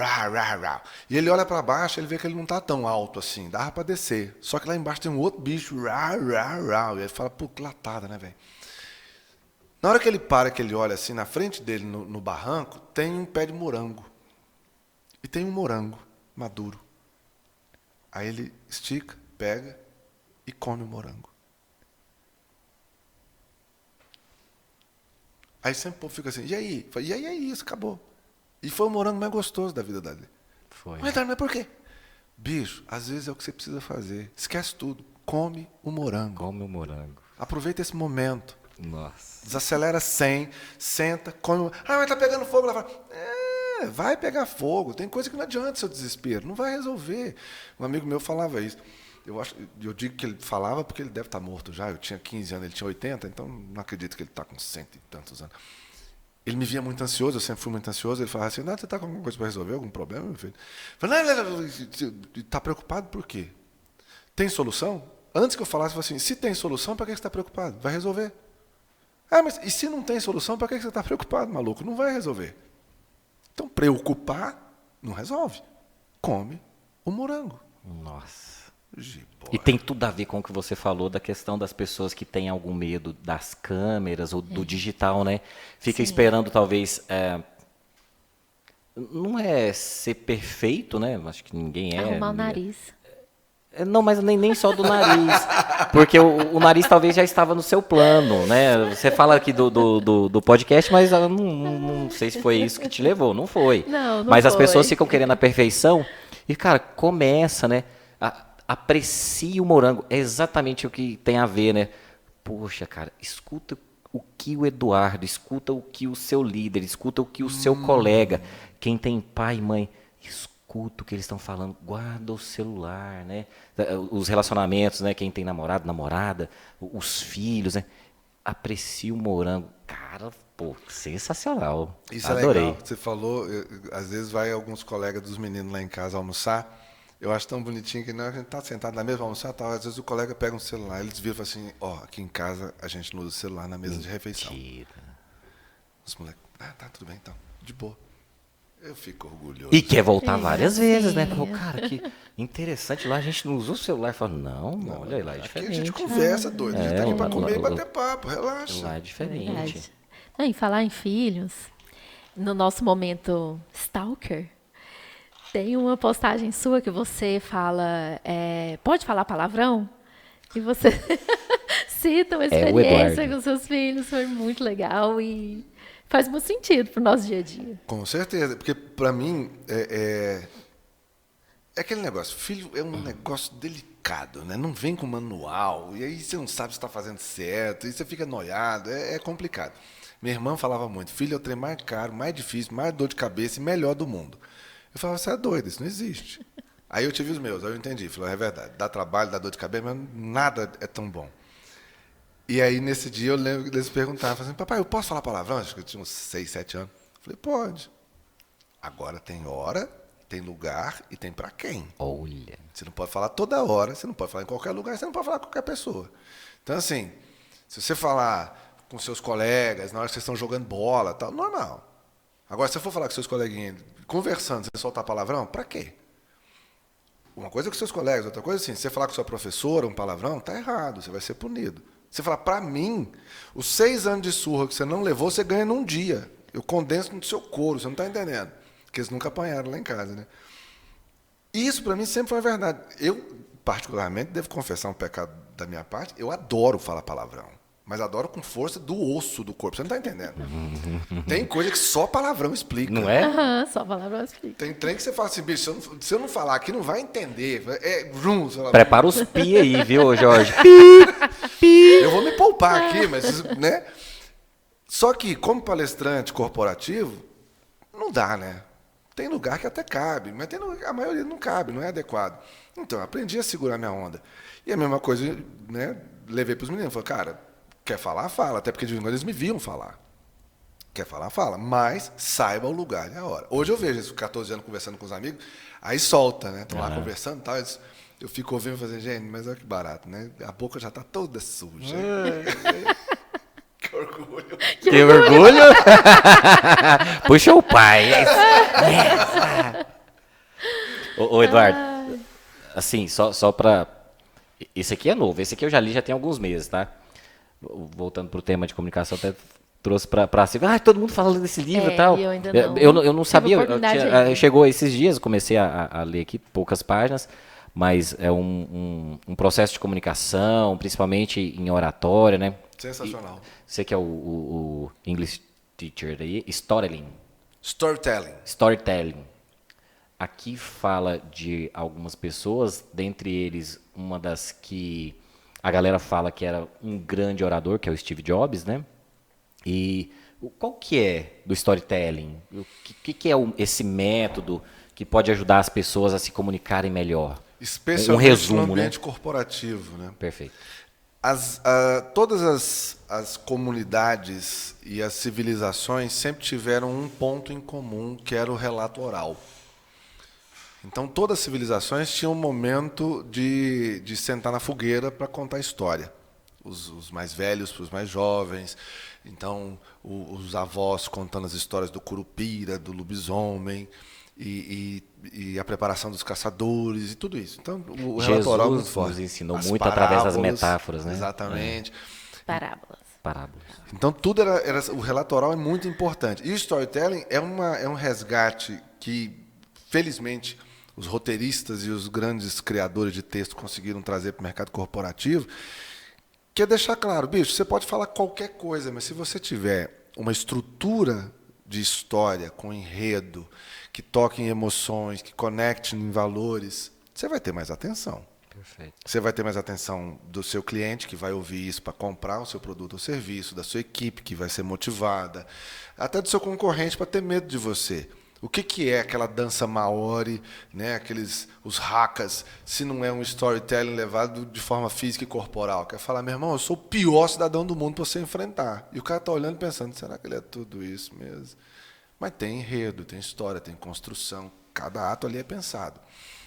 e ele olha para baixo, ele vê que ele não está tão alto assim, dá para descer. Só que lá embaixo tem um outro bicho, e ele fala, pô, que latada, né, velho? Na hora que ele para, que ele olha assim, na frente dele, no barranco, tem um pé de morango. E tem um morango maduro. Aí ele estica, pega e come o morango. Aí sempre o povo fica assim, e aí? E aí é isso, acabou. E foi o morango mais gostoso da vida dele. Foi. Mas por quê? Bicho, às vezes é o que você precisa fazer. Esquece tudo. Come o morango. Come o morango. Aproveita esse momento. Nossa. Desacelera 100, senta, come. Mas tá pegando fogo lá fora. Vai pegar fogo. Tem coisa que não adianta seu desespero. Não vai resolver. Um amigo meu falava isso. Eu digo que ele falava porque ele deve estar morto já. Eu tinha 15 anos, ele tinha 80, então não acredito que ele está com 100 e tantos anos. Ele me via muito ansioso, eu sempre fui muito ansioso. Ele falava assim, você está com alguma coisa para resolver, algum problema, meu filho? Eu falei, não, está preocupado por quê? Tem solução? Antes que eu falasse, eu falei assim, se tem solução, para que você está preocupado? Vai resolver. Mas e se não tem solução, para que você está preocupado, maluco? Não vai resolver. Então, preocupar não resolve. Come o morango. Nossa. Gibóia. E tem tudo a ver com o que você falou da questão das pessoas que têm algum medo das câmeras ou do digital, né? Fica esperando, talvez, não é ser perfeito, né? Acho que ninguém é. Arrumar o nariz. Não, mas nem só do nariz. Porque o nariz talvez já estava no seu plano, né? Você fala aqui do podcast, mas eu não sei se foi isso que te levou. Não foi. Não mas foi. As pessoas ficam querendo a perfeição e, cara, começa, né? Aprecie o morango. É exatamente o que tem a ver, né? Poxa, cara, escuta o que o Eduardo, escuta o que o seu líder, escuta o que o seu colega, quem tem pai e mãe, escuta o que eles estão falando, guarda o celular, né? Os relacionamentos, né? Quem tem namorado, namorada, os filhos, né? aprecio o morango. Cara, pô, sensacional. Isso Adorei. é legal. Você falou, às vezes vai alguns colegas dos meninos lá em casa almoçar. Eu acho tão bonitinho que a gente tá sentado na mesa almoçar, tal, às vezes o colega pega um celular, eles viram e falam assim, aqui em casa a gente não usa celular na mesa de refeição. Mentira. Os moleques, tá tudo bem então, de boa. Eu fico orgulhoso. E quer voltar várias vezes, né? Falou, cara, que interessante. Lá a gente não usa o celular. Fala, não, olha, lá é diferente. Aqui a gente conversa, doido. A gente tá aqui pra comer e bater papo, relaxa. Lá é diferente. Verdade. Em falar em filhos, no nosso momento Stalker, tem uma postagem sua que você fala, pode falar palavrão? E você cita uma experiência com seus filhos, foi muito legal e faz muito sentido pro nosso dia a dia. Com certeza, porque pra mim é aquele negócio, filho é um negócio delicado, né? Não vem com manual, e aí você não sabe se está fazendo certo, e você fica noiado, é complicado. Minha irmã falava muito, filho é o trem mais caro, mais difícil, mais dor de cabeça e melhor do mundo. Eu falava, você é doido, isso não existe. Aí eu tive os meus, aí eu entendi, falei, é verdade, dá trabalho, dá dor de cabeça, mas nada é tão bom. E aí, nesse dia, eu lembro que eles perguntavam, assim, papai, eu posso falar palavrão? Acho que eu tinha uns 6, 7 anos. Eu falei, pode. Agora tem hora, tem lugar e tem pra quem. Olha. Você não pode falar toda hora, você não pode falar em qualquer lugar, você não pode falar com qualquer pessoa. Então, assim, se você falar com seus colegas, na hora que vocês estão jogando bola, tal, normal. Agora, se você for falar com seus coleguinhas, conversando, você soltar palavrão, pra quê? Uma coisa é com seus colegas, outra coisa assim, se você falar com sua professora um palavrão, tá errado, você vai ser punido. Você fala, pra mim, os 6 anos de surra que você não levou, você ganha num dia. Eu condenso no seu couro, você não está entendendo. Porque eles nunca apanharam lá em casa, né? Isso, para mim, sempre foi verdade. Eu, particularmente, devo confessar um pecado da minha parte, eu adoro falar palavrão. Mas adoro com força do osso do corpo. Você não está entendendo. Tem coisa que só palavrão explica. Não é? Só palavrão explica. Tem trem que você fala assim, bicho, se eu não falar aqui, não vai entender. Prepara os pi aí, viu, Jorge? Eu vou me poupar aqui, mas, né? Só que, como palestrante corporativo, não dá, né? Tem lugar que até cabe, mas a maioria não cabe, não é adequado. Então, eu aprendi a segurar minha onda. E a mesma coisa, né? Levei para os meninos, falei, cara, quer falar, fala. Até porque de vez em quando eles me viam falar. Quer falar, fala. Mas saiba o lugar e a hora. Hoje eu vejo esses 14 anos conversando com os amigos, aí solta, né? Estão lá conversando e tal. Eu fico ouvindo e fazendo, gente, mas olha que barato, né? A boca já está toda suja. Que orgulho. Que orgulho. Puxa o pai. Ô, Eduardo, assim, só para... Esse aqui é novo. Esse aqui eu já li já tem alguns meses, tá? Voltando para o tema de comunicação, até trouxe para si. Todo mundo falando desse livro e tal. Eu ainda eu não sabia. Chegou esses dias, eu comecei a ler aqui poucas páginas, mas é um processo de comunicação, principalmente em oratória, né? Sensacional. Você que é o English teacher aí, Storytelling. Storytelling. Aqui fala de algumas pessoas, dentre eles, uma das que a galera fala que era um grande orador, que é o Steve Jobs, né? E qual que é do storytelling? O que é esse método que pode ajudar as pessoas a se comunicarem melhor? Especialmente resumo, no ambiente né? corporativo, né? Perfeito. Todas as comunidades e as civilizações sempre tiveram um ponto em comum, que era o relato oral. Então, todas as civilizações tinham um momento de sentar na fogueira para contar a história. Os mais velhos para os mais jovens. Então, os avós contando as histórias do curupira, do lobisomem, e a preparação dos caçadores, e tudo isso. Então, o relato oral é muito forte. nos ensinou muito através das metáforas, né? Exatamente. Parábolas. Então, tudo o relato oral é muito importante. E o storytelling é um resgate que, felizmente, os roteiristas e os grandes criadores de texto conseguiram trazer para o mercado corporativo, que é deixar claro, bicho, você pode falar qualquer coisa, mas se você tiver uma estrutura de história com enredo, que toque em emoções, que conecte em valores, você vai ter mais atenção. Perfeito. Você vai ter mais atenção do seu cliente, que vai ouvir isso para comprar o seu produto ou serviço, da sua equipe, que vai ser motivada, até do seu concorrente para ter medo de você. O que é aquela dança maori, né? Os hakas, se não é um storytelling levado de forma física e corporal? Quer falar, meu irmão, eu sou o pior cidadão do mundo para você enfrentar. E o cara está olhando pensando, será que ele é tudo isso mesmo? Mas tem enredo, tem história, tem construção. Cada ato ali é pensado.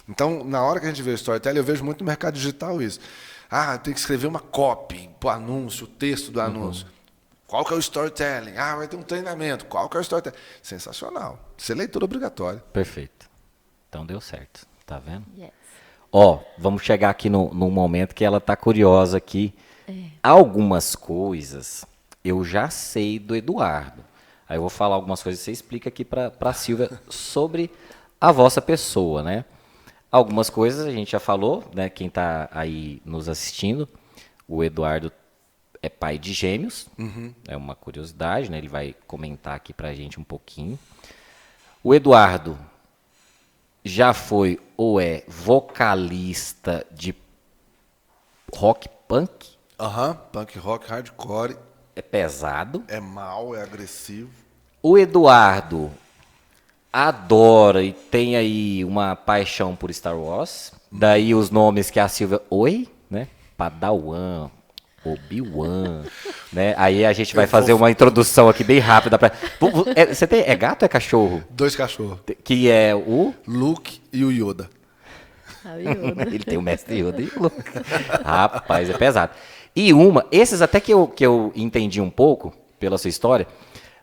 Então, na hora que a gente vê o storytelling, eu vejo muito no mercado digital isso. Tem que escrever uma copy para o anúncio, o texto do anúncio. Qual que é o storytelling? Vai ter um treinamento. Qual que é o storytelling? Sensacional. Isso é leitura obrigatória. Perfeito. Então deu certo. Tá vendo? Yes. Vamos chegar aqui no momento que ela tá curiosa aqui. Algumas coisas eu já sei do Eduardo. Aí eu vou falar algumas coisas e você explica aqui para a Silvia sobre a vossa pessoa, né? Algumas coisas a gente já falou, né? Quem está aí nos assistindo, o Eduardo é pai de gêmeos, é uma curiosidade, né? Ele vai comentar aqui pra gente um pouquinho. O Eduardo já foi ou é vocalista de rock punk? Punk rock, hardcore. É pesado. É mau, é agressivo. O Eduardo adora e tem aí uma paixão por Star Wars. Daí os nomes que a Silvia... Oi? Né? Padawan... Obi-Wan, né? Aí a gente vai fazer uma introdução aqui bem rápida. Você tem gato ou é cachorro? 2 cachorros. Que é o... Luke e o Yoda. Yoda. Ele tem o mestre Yoda e o Luke. Rapaz, é pesado. E esses até que eu entendi um pouco pela sua história,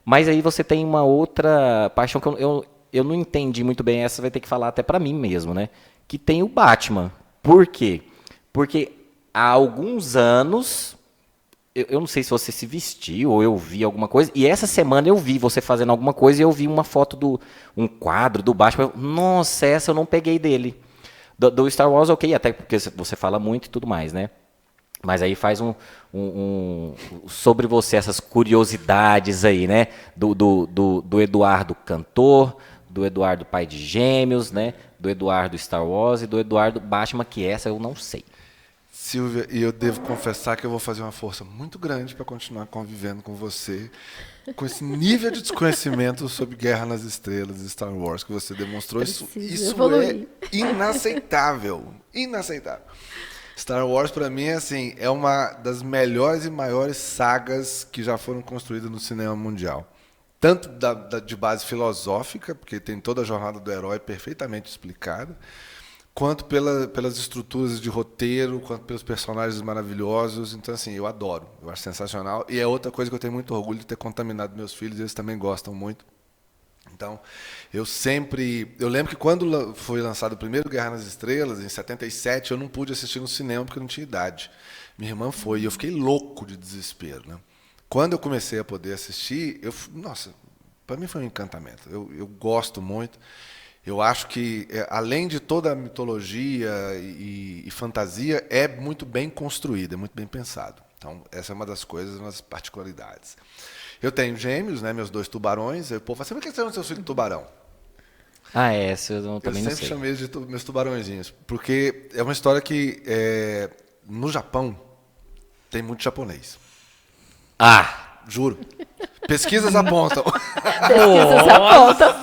mas aí você tem uma outra paixão que eu não entendi muito bem, essa vai ter que falar até pra mim mesmo, né? Que tem o Batman. Por quê? Porque há alguns anos, eu não sei se você se vestiu ou eu vi alguma coisa, e essa semana eu vi você fazendo alguma coisa e eu vi uma foto um quadro do Batman. Nossa, essa eu não peguei dele. Do Star Wars, ok, até porque você fala muito e tudo mais, né? Mas aí faz sobre você, essas curiosidades aí, né? Do Eduardo cantor, do Eduardo pai de gêmeos, né? Do Eduardo Star Wars e do Eduardo Batman, que essa eu não sei. Silvia, e eu devo confessar que eu vou fazer uma força muito grande para continuar convivendo com você, com esse nível de desconhecimento sobre Guerra nas Estrelas e Star Wars que você demonstrou. Isso é inaceitável. Inaceitável. Star Wars, para mim, é uma das melhores e maiores sagas que já foram construídas no cinema mundial. Tanto de base filosófica, porque tem toda a jornada do herói perfeitamente explicada, quanto pelas estruturas de roteiro, quanto pelos personagens maravilhosos. Então, eu adoro, eu acho sensacional. E é outra coisa que eu tenho muito orgulho de ter contaminado meus filhos, eles também gostam muito. Então, eu lembro que quando foi lançado o primeiro Guerra nas Estrelas, em 77, eu não pude assistir no cinema porque eu não tinha idade. Minha irmã foi, e eu fiquei louco de desespero, né? Quando eu comecei a poder assistir, nossa, para mim foi um encantamento. Eu gosto muito. Eu acho que, além de toda a mitologia e fantasia, é muito bem construída, é muito bem pensado. Então, essa é uma das coisas, uma das particularidades. Eu tenho gêmeos, né, meus 2 tubarões. O povo fala assim, por que você chama seu filho de tubarão? Essa eu também não sei. Eu sempre chamei eles de meus tubarõezinhos, porque é uma história que, no Japão, tem muito japonês. Juro. Pesquisas apontam. Pesquisas apontam.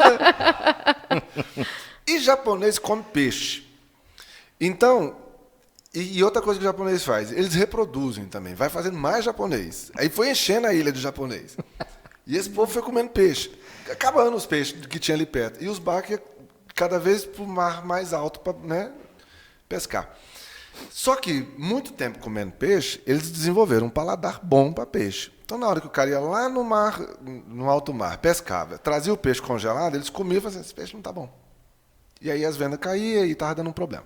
E japonês come peixe. Então, e outra coisa que o japonês faz, eles reproduzem também, vai fazendo mais japonês. Aí foi enchendo a ilha de japonês. E esse povo foi comendo peixe, acabando os peixes que tinha ali perto. E os barcos cada vez para o mar mais alto para, né, pescar. Só que, muito tempo comendo peixe, eles desenvolveram um paladar bom para peixe. Então, na hora que o cara ia lá no mar, no alto mar, pescava, trazia o peixe congelado, eles comiam e falavam assim, esse peixe não está bom. E aí as vendas caíam e estava dando um problema.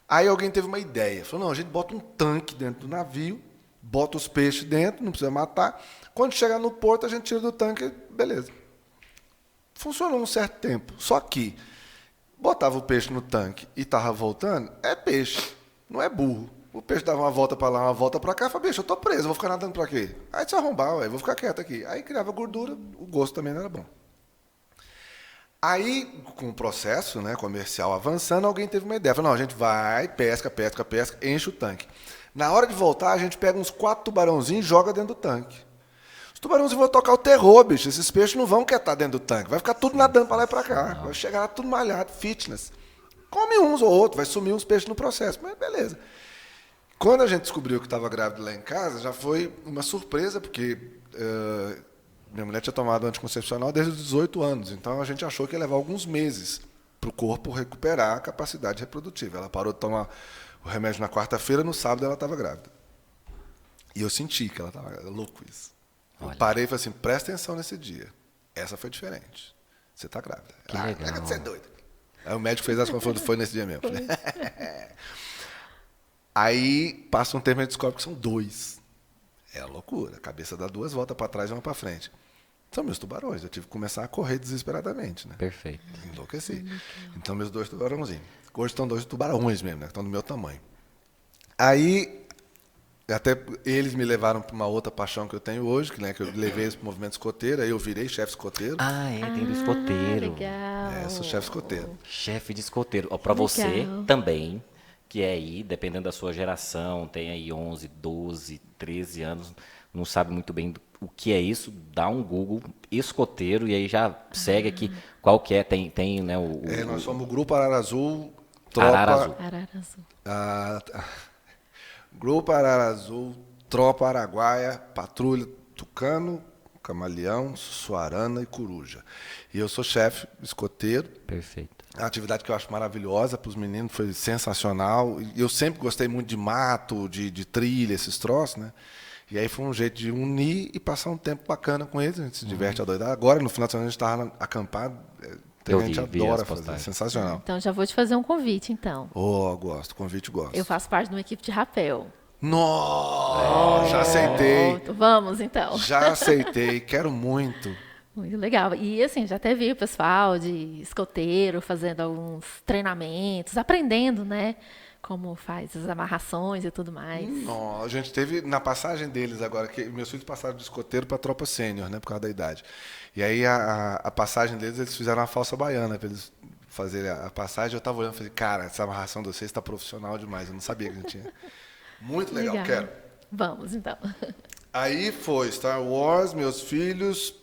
Aí alguém teve uma ideia. Falou, não, a gente bota um tanque dentro do navio, bota os peixes dentro, não precisa matar. Quando chegar no porto, a gente tira do tanque, beleza. Funcionou um certo tempo. Só que botava o peixe no tanque e estava voltando, é peixe, não é burro. O peixe dava uma volta para lá, uma volta para cá, e falava, bicho, eu tô preso, vou ficar nadando para quê? Aí se arrombar, vou ficar quieto aqui. Aí criava gordura, o gosto também não era bom. Aí, com o processo, né, comercial avançando, alguém teve uma ideia. Falou, não, a gente vai, pesca, enche o tanque. Na hora de voltar, a gente pega uns 4 tubarãozinhos e joga dentro do tanque. Os tubarões vão tocar o terror, bicho. Esses peixes não vão quietar dentro do tanque. Vai ficar tudo nadando para lá e para cá. Vai chegar lá tudo malhado, fitness. Come uns ou outros, vai sumir uns peixes no processo. Mas beleza. Quando a gente descobriu que estava grávida lá em casa, já foi uma surpresa, porque minha mulher tinha tomado anticoncepcional desde os 18 anos. Então a gente achou que ia levar alguns meses para o corpo recuperar a capacidade reprodutiva. Ela parou de tomar o remédio na quarta-feira, no sábado ela estava grávida. E eu senti que ela estava grávida. Louco isso. Eu parei e falei assim, presta atenção nesse dia. Essa foi diferente. Você está grávida. Que legal. Você é doido. Aí o médico fez essa consulta, foi nesse dia mesmo. Aí passa um tempo e descobre que são 2. É loucura. A cabeça dá 2 voltas para trás e uma para frente. São meus tubarões. Eu tive que começar a correr desesperadamente. Né? Perfeito. Enlouqueci. Então, meus 2 tubarãozinhos. Hoje estão 2 tubarões mesmo, né? Que estão do meu tamanho. Aí, até eles me levaram para uma outra paixão que eu tenho hoje, que, né, que eu levei eles para o movimento escoteiro, aí eu virei chefe escoteiro. Tem do escoteiro. Legal. Sou chefe escoteiro. Chefe de escoteiro. Para você também, que é aí, dependendo da sua geração, tem aí 11, 12, 13 anos, não sabe muito bem o que é isso, dá um Google, escoteiro, e aí já segue aqui qual que é, tem né, nós somos o Grupo Arara Azul, Arara Azul. Grupo Arara Azul, Tropa Araguaia, Patrulha Tucano, Camaleão, Suarana e Coruja. E eu sou chefe escoteiro. Perfeito. É uma atividade que eu acho maravilhosa para os meninos, foi sensacional. E eu sempre gostei muito de mato, de trilha, esses troços, né? E aí foi um jeito de unir e passar um tempo bacana com eles. A gente se diverte a doidar. Agora, no final de semana, a gente estava acampado. A gente adora fazer, é sensacional. Então, já vou te fazer um convite, então. Gosto, convite gosto. Eu faço parte de uma equipe de rapel. Nossa, já aceitei. Vamos, então. Já aceitei, quero muito. Muito legal. E, assim, já até vi o pessoal de escoteiro fazendo alguns treinamentos, aprendendo, né? Como faz as amarrações e tudo mais. A gente teve, na passagem deles agora, que meus filhos passaram de escoteiro para tropa sênior, né, por causa da idade. E aí a passagem deles, eles fizeram uma falsa baiana para eles fazerem a passagem. Eu estava olhando e falei, cara, essa amarração de vocês está profissional demais. Eu não sabia que a gente tinha. Muito legal, quero. Vamos, então. Aí foi Star Wars, meus filhos,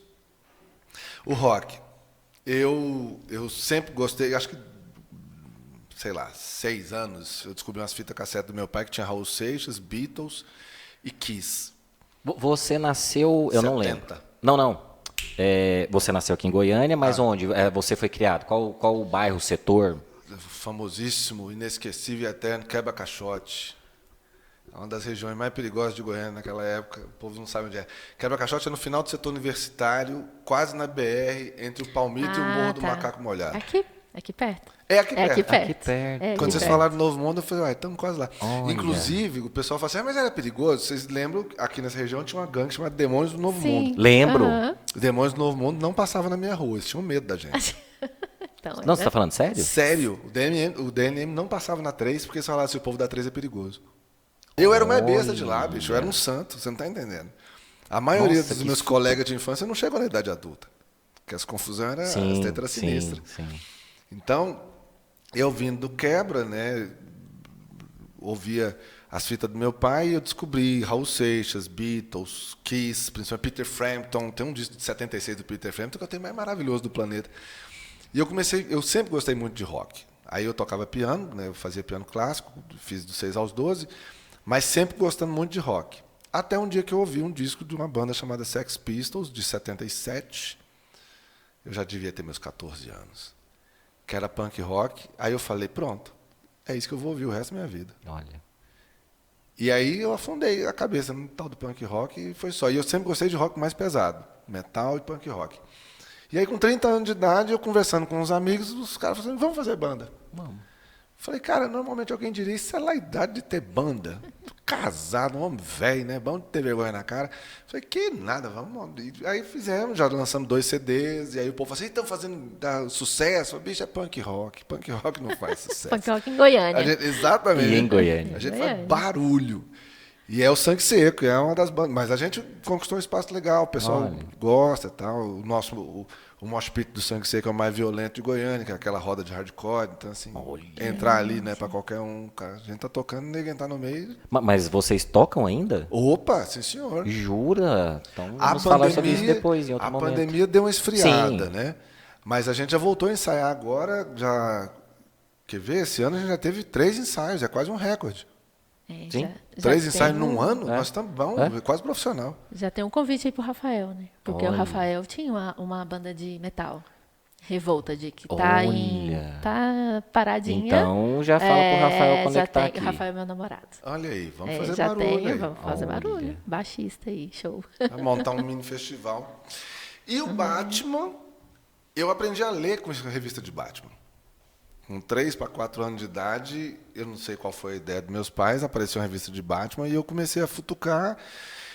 o rock. Eu sempre gostei, acho que sei lá, 6 anos, eu descobri umas fitas cassete do meu pai que tinha Raul Seixas, Beatles e Kiss. Você nasceu, eu 70. não lembro. Não. Você nasceu aqui em Goiânia, mas onde você foi criado? Qual o bairro, o setor? Famosíssimo, inesquecível e eterno Quebra-Caixote. É uma das regiões mais perigosas de Goiânia naquela época. O povo não sabe onde é. Quebra-Caixote é no final do setor universitário, quase na BR, entre o Palmito e o Morro do Macaco Molhado. Aqui perto. É aqui perto. Aqui perto. Aqui perto. Quando vocês falaram do Novo Mundo, eu falei, estamos quase lá. Olha. Inclusive, o pessoal fala assim, mas era perigoso? Vocês lembram, aqui nessa região tinha uma gangue chamada Demônios do Novo Mundo. Lembro. Os Demônios do Novo Mundo não passavam na minha rua, eles tinham medo da gente. Então, Não, você está falando sério? Sério, o DNM não passava na 3 porque eles falavam assim, o povo da 3 é perigoso. Eu era uma besta de lá, bicho, eu era um santo, você não está entendendo. A maioria dos meus colegas de infância não chegou na idade adulta, porque as confusões eram as tetras sinistras. Sim. Então, eu vindo do Quebra, né, ouvia as fitas do meu pai e eu descobri Raul Seixas, Beatles, Kiss, principalmente Peter Frampton. Tem um disco de 76 do Peter Frampton que eu tenho mais maravilhoso do planeta. E eu sempre gostei muito de rock. Aí eu tocava piano, né, eu fazia piano clássico, fiz dos 6 aos 12, mas sempre gostando muito de rock. Até um dia que eu ouvi um disco de uma banda chamada Sex Pistols, de 77. Eu já devia ter meus 14 anos. Que era punk rock. Aí eu falei, pronto, é isso que eu vou ouvir o resto da minha vida. Olha. E aí eu afundei a cabeça no tal do punk rock e foi só. E eu sempre gostei de rock mais pesado, metal e punk rock. E aí com 30 anos de idade, eu conversando com uns amigos, os caras falaram, vamos fazer banda. Vamos. Falei, cara, normalmente alguém diria, isso é lá a idade de ter banda. Tô casado, um homem velho, né? Bom de ter vergonha na cara. Falei, que nada, vamos. E aí fizemos, já lançamos 2 CDs, e aí o povo falou assim, estão fazendo sucesso? Falei, bicho, é punk rock. Punk rock não faz sucesso. Punk rock em Goiânia. Exatamente. E em Goiânia. A gente faz barulho. E é o Sangue Seco, é uma das bandas. Mas a gente conquistou um espaço legal, o pessoal gosta e tal. O mosh pit do Sangue Seco é o mais violento de Goiânia, que é aquela roda de hardcore. Então, assim, entrar ali, né, pra qualquer um. Cara, a gente tá tocando, ninguém tá no meio. Mas vocês tocam ainda? Opa, sim, senhor. Jura? Então vamos falar sobre isso depois, em outro momento. A pandemia deu uma esfriada, né? Mas a gente já voltou a ensaiar agora, já... Quer ver? Esse ano a gente já teve 3 ensaios, é quase um recorde. Sim. 3 ensaios num ano? Nós estamos bom, quase profissional. Já tem um convite aí pro Rafael, né? Porque o Rafael tinha uma banda de metal, Revolted, que tá paradinha. Então já fala pro Rafael conectar aqui. O Rafael é meu namorado. Olha aí, vamos fazer barulho aí. Vamos fazer barulho. Baixista aí, show. Vai montar um mini festival. E o Batman, eu aprendi a ler com a revista de Batman. Com 3 para 4 anos de idade, eu não sei qual foi a ideia dos meus pais, apareceu uma revista de Batman e eu comecei a futucar.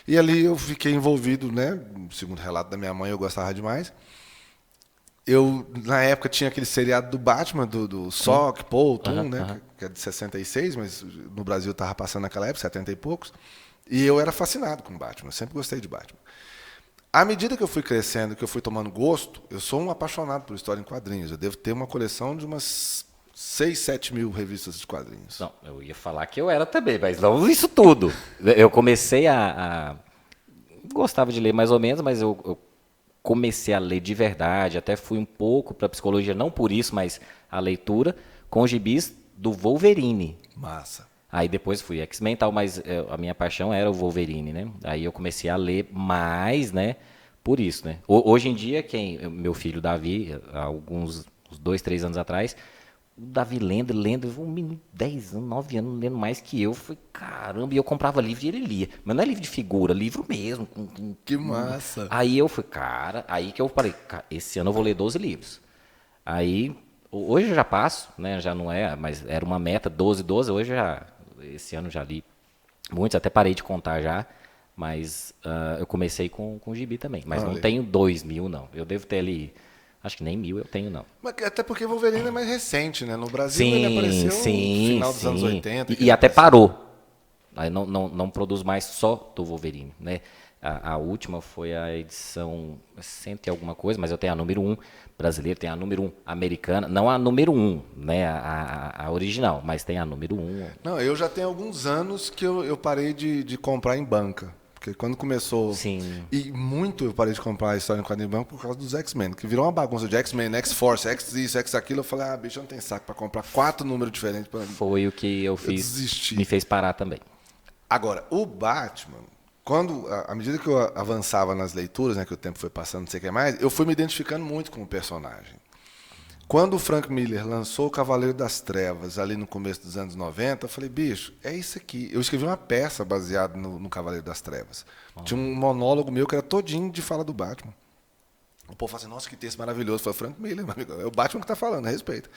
E ali eu fiquei envolvido, né? Segundo o relato da minha mãe, eu gostava demais. Eu, na época, tinha aquele seriado do Batman, do Sock, Paul, Toon, né? Que é de 66, mas no Brasil estava passando naquela época, 70 e poucos. E eu era fascinado com Batman, eu sempre gostei de Batman. À medida que eu fui crescendo, que eu fui tomando gosto, eu sou um apaixonado por história em quadrinhos. Eu devo ter uma coleção de umas 6, 7 mil revistas de quadrinhos. Não, eu ia falar que eu era também, mas não isso tudo. Eu comecei gostava de ler mais ou menos, mas eu comecei a ler de verdade, até fui um pouco para psicologia, não por isso, mas a leitura, com os gibis do Wolverine. Massa. Aí depois fui X-Men e tal, mas a minha paixão era o Wolverine, né? Aí eu comecei a ler mais, né? Por isso, né? Hoje em dia, meu filho Davi, há uns 2, 3 anos atrás, o Davi lendo, um menino 10 anos, 9 anos, lendo mais que eu. Falei, caramba, e eu comprava livro e ele lia. Mas não é livro de figura, livro mesmo. Que massa. Aí eu fui, cara, aí que eu falei, cara, esse ano eu vou ler 12 livros. Aí, hoje eu já passo, né? Já não é, mas era uma meta, 12, hoje esse ano já li muitos, até parei de contar já, mas eu comecei com gibi também, mas não tenho 2.000 não, eu devo ter ali, acho que nem 1.000 eu tenho não. Mas até porque Wolverine é mais recente, né? No Brasil ele apareceu no final dos anos 80. E até parou, aí não produz mais só do Wolverine, né? A última foi a edição 100 e alguma coisa, mas eu tenho a número 1 brasileira, tem a número 1 americana, não a número 1, né, a original, mas tem a número 1. Não, eu já tenho alguns anos que eu parei de comprar em banca, porque quando começou... Sim. E muito eu parei de comprar a história em quadrinho em banca por causa dos X-Men, que virou uma bagunça de X-Men, X-Force, X isso, X aquilo, eu falei, bicho, eu não tenho saco para comprar 4 números diferentes. Foi o que eu fiz, desisti. Me fez parar também. Agora, o Batman... à medida que eu avançava nas leituras, né, que o tempo foi passando, não sei o que mais, eu fui me identificando muito com o personagem. Quando o Frank Miller lançou o Cavaleiro das Trevas, ali no começo dos anos 90, eu falei, bicho, é isso aqui. Eu escrevi uma peça baseada no Cavaleiro das Trevas. Tinha um monólogo meu que era todinho de fala do Batman. O povo fala assim, nossa, que texto maravilhoso. Eu falei, Frank Miller, meu amigo, é o Batman que está falando, a respeito.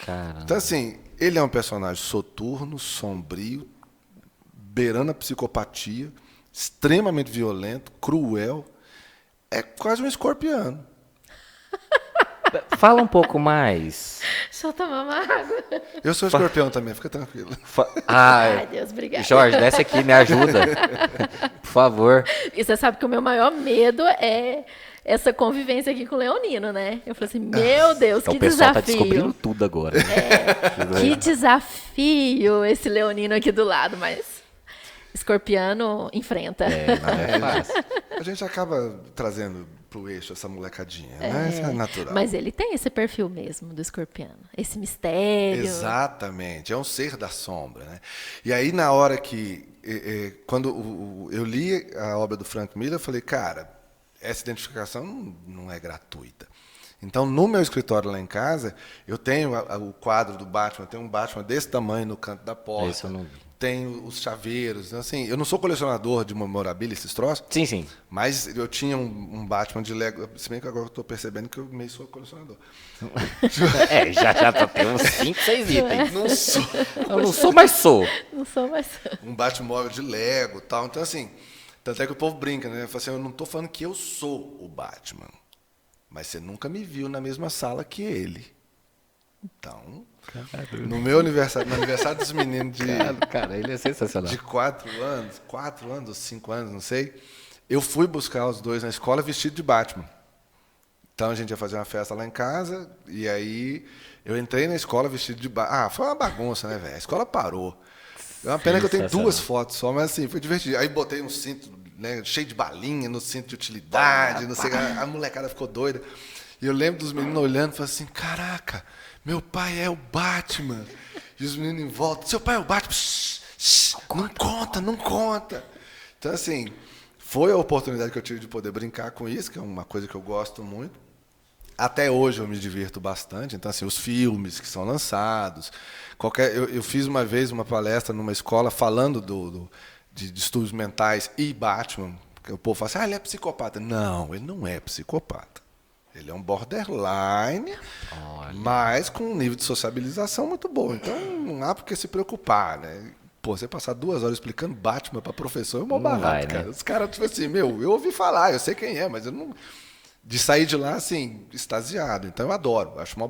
Caramba. Então, assim, ele é um personagem soturno, sombrio, beirando a psicopatia, extremamente violento, cruel, é quase um escorpiano. Fala um pouco mais. Deixa eu tomar uma água. Eu sou escorpião também, fica tranquilo. Ai, Deus, obrigada. Jorge, desce aqui, me ajuda. Por favor. E você sabe que o meu maior medo é essa convivência aqui com o leonino, né? Eu falei assim, meu Deus, Então, que o pessoal desafio. tá descobrindo tudo agora. Que desafio esse leonino aqui do lado, mas... Escorpiano enfrenta. Não é fácil. A gente acaba trazendo pro eixo essa molecadinha, né? Isso é natural. Mas ele tem esse perfil mesmo do escorpiano. Esse mistério. Exatamente. É um ser da sombra, né? E aí, na hora que... quando eu li a obra do Frank Miller, eu falei, cara, essa identificação não é gratuita. Então, no meu escritório lá em casa, eu tenho o quadro do Batman, tem um Batman desse tamanho no canto da porta. Isso eu não vi. Tem os chaveiros, assim, eu não sou colecionador de memorabilia, esses troços. Sim, sim. Mas eu tinha um Batman de Lego, se bem que agora eu estou percebendo que eu meio sou colecionador. Já tem uns 5, 6 itens. Não sou. Eu não sou, mas sou. Não sou mais. Um Batmóvel de Lego e tal. Então, assim, tanto é que o povo brinca, né? Fala assim, eu não estou falando que eu sou o Batman, mas você nunca me viu na mesma sala que ele. Então, no meu aniversário, no aniversário dos meninos de... Cara, ele é sensacional. De 4 anos ou 5 anos, não sei. Eu fui buscar os dois na escola vestido de Batman. Então a gente ia fazer uma festa lá em casa, e aí eu entrei na escola vestido de Batman. Foi uma bagunça, né, velho? A escola parou. É uma pena que eu tenho 2 fotos só, mas assim, foi divertido. Aí botei um cinto, né, cheio de balinha, no cinto de utilidade, não sei, a molecada ficou doida. E eu lembro dos meninos olhando e falando assim, caraca, meu pai é o Batman. E os meninos em volta, seu pai é o Batman. Não conta. Então, assim, foi a oportunidade que eu tive de poder brincar com isso, que é uma coisa que eu gosto muito. Até hoje eu me divirto bastante. Então, assim, os filmes que são lançados. Eu fiz uma vez uma palestra numa escola falando de distúrbios mentais e Batman. Porque o povo fala assim, ele é psicopata. Não, ele não é psicopata. Ele é um borderline, mas com um nível de sociabilização muito bom. Então, não há por que se preocupar, né? Pô, você passar 2 horas explicando Batman para professor é um barato, cara. Né? Os caras, tipo assim, eu ouvi falar, eu sei quem é, mas eu não... De sair de lá, assim, extasiado. Então, eu adoro. Acho uma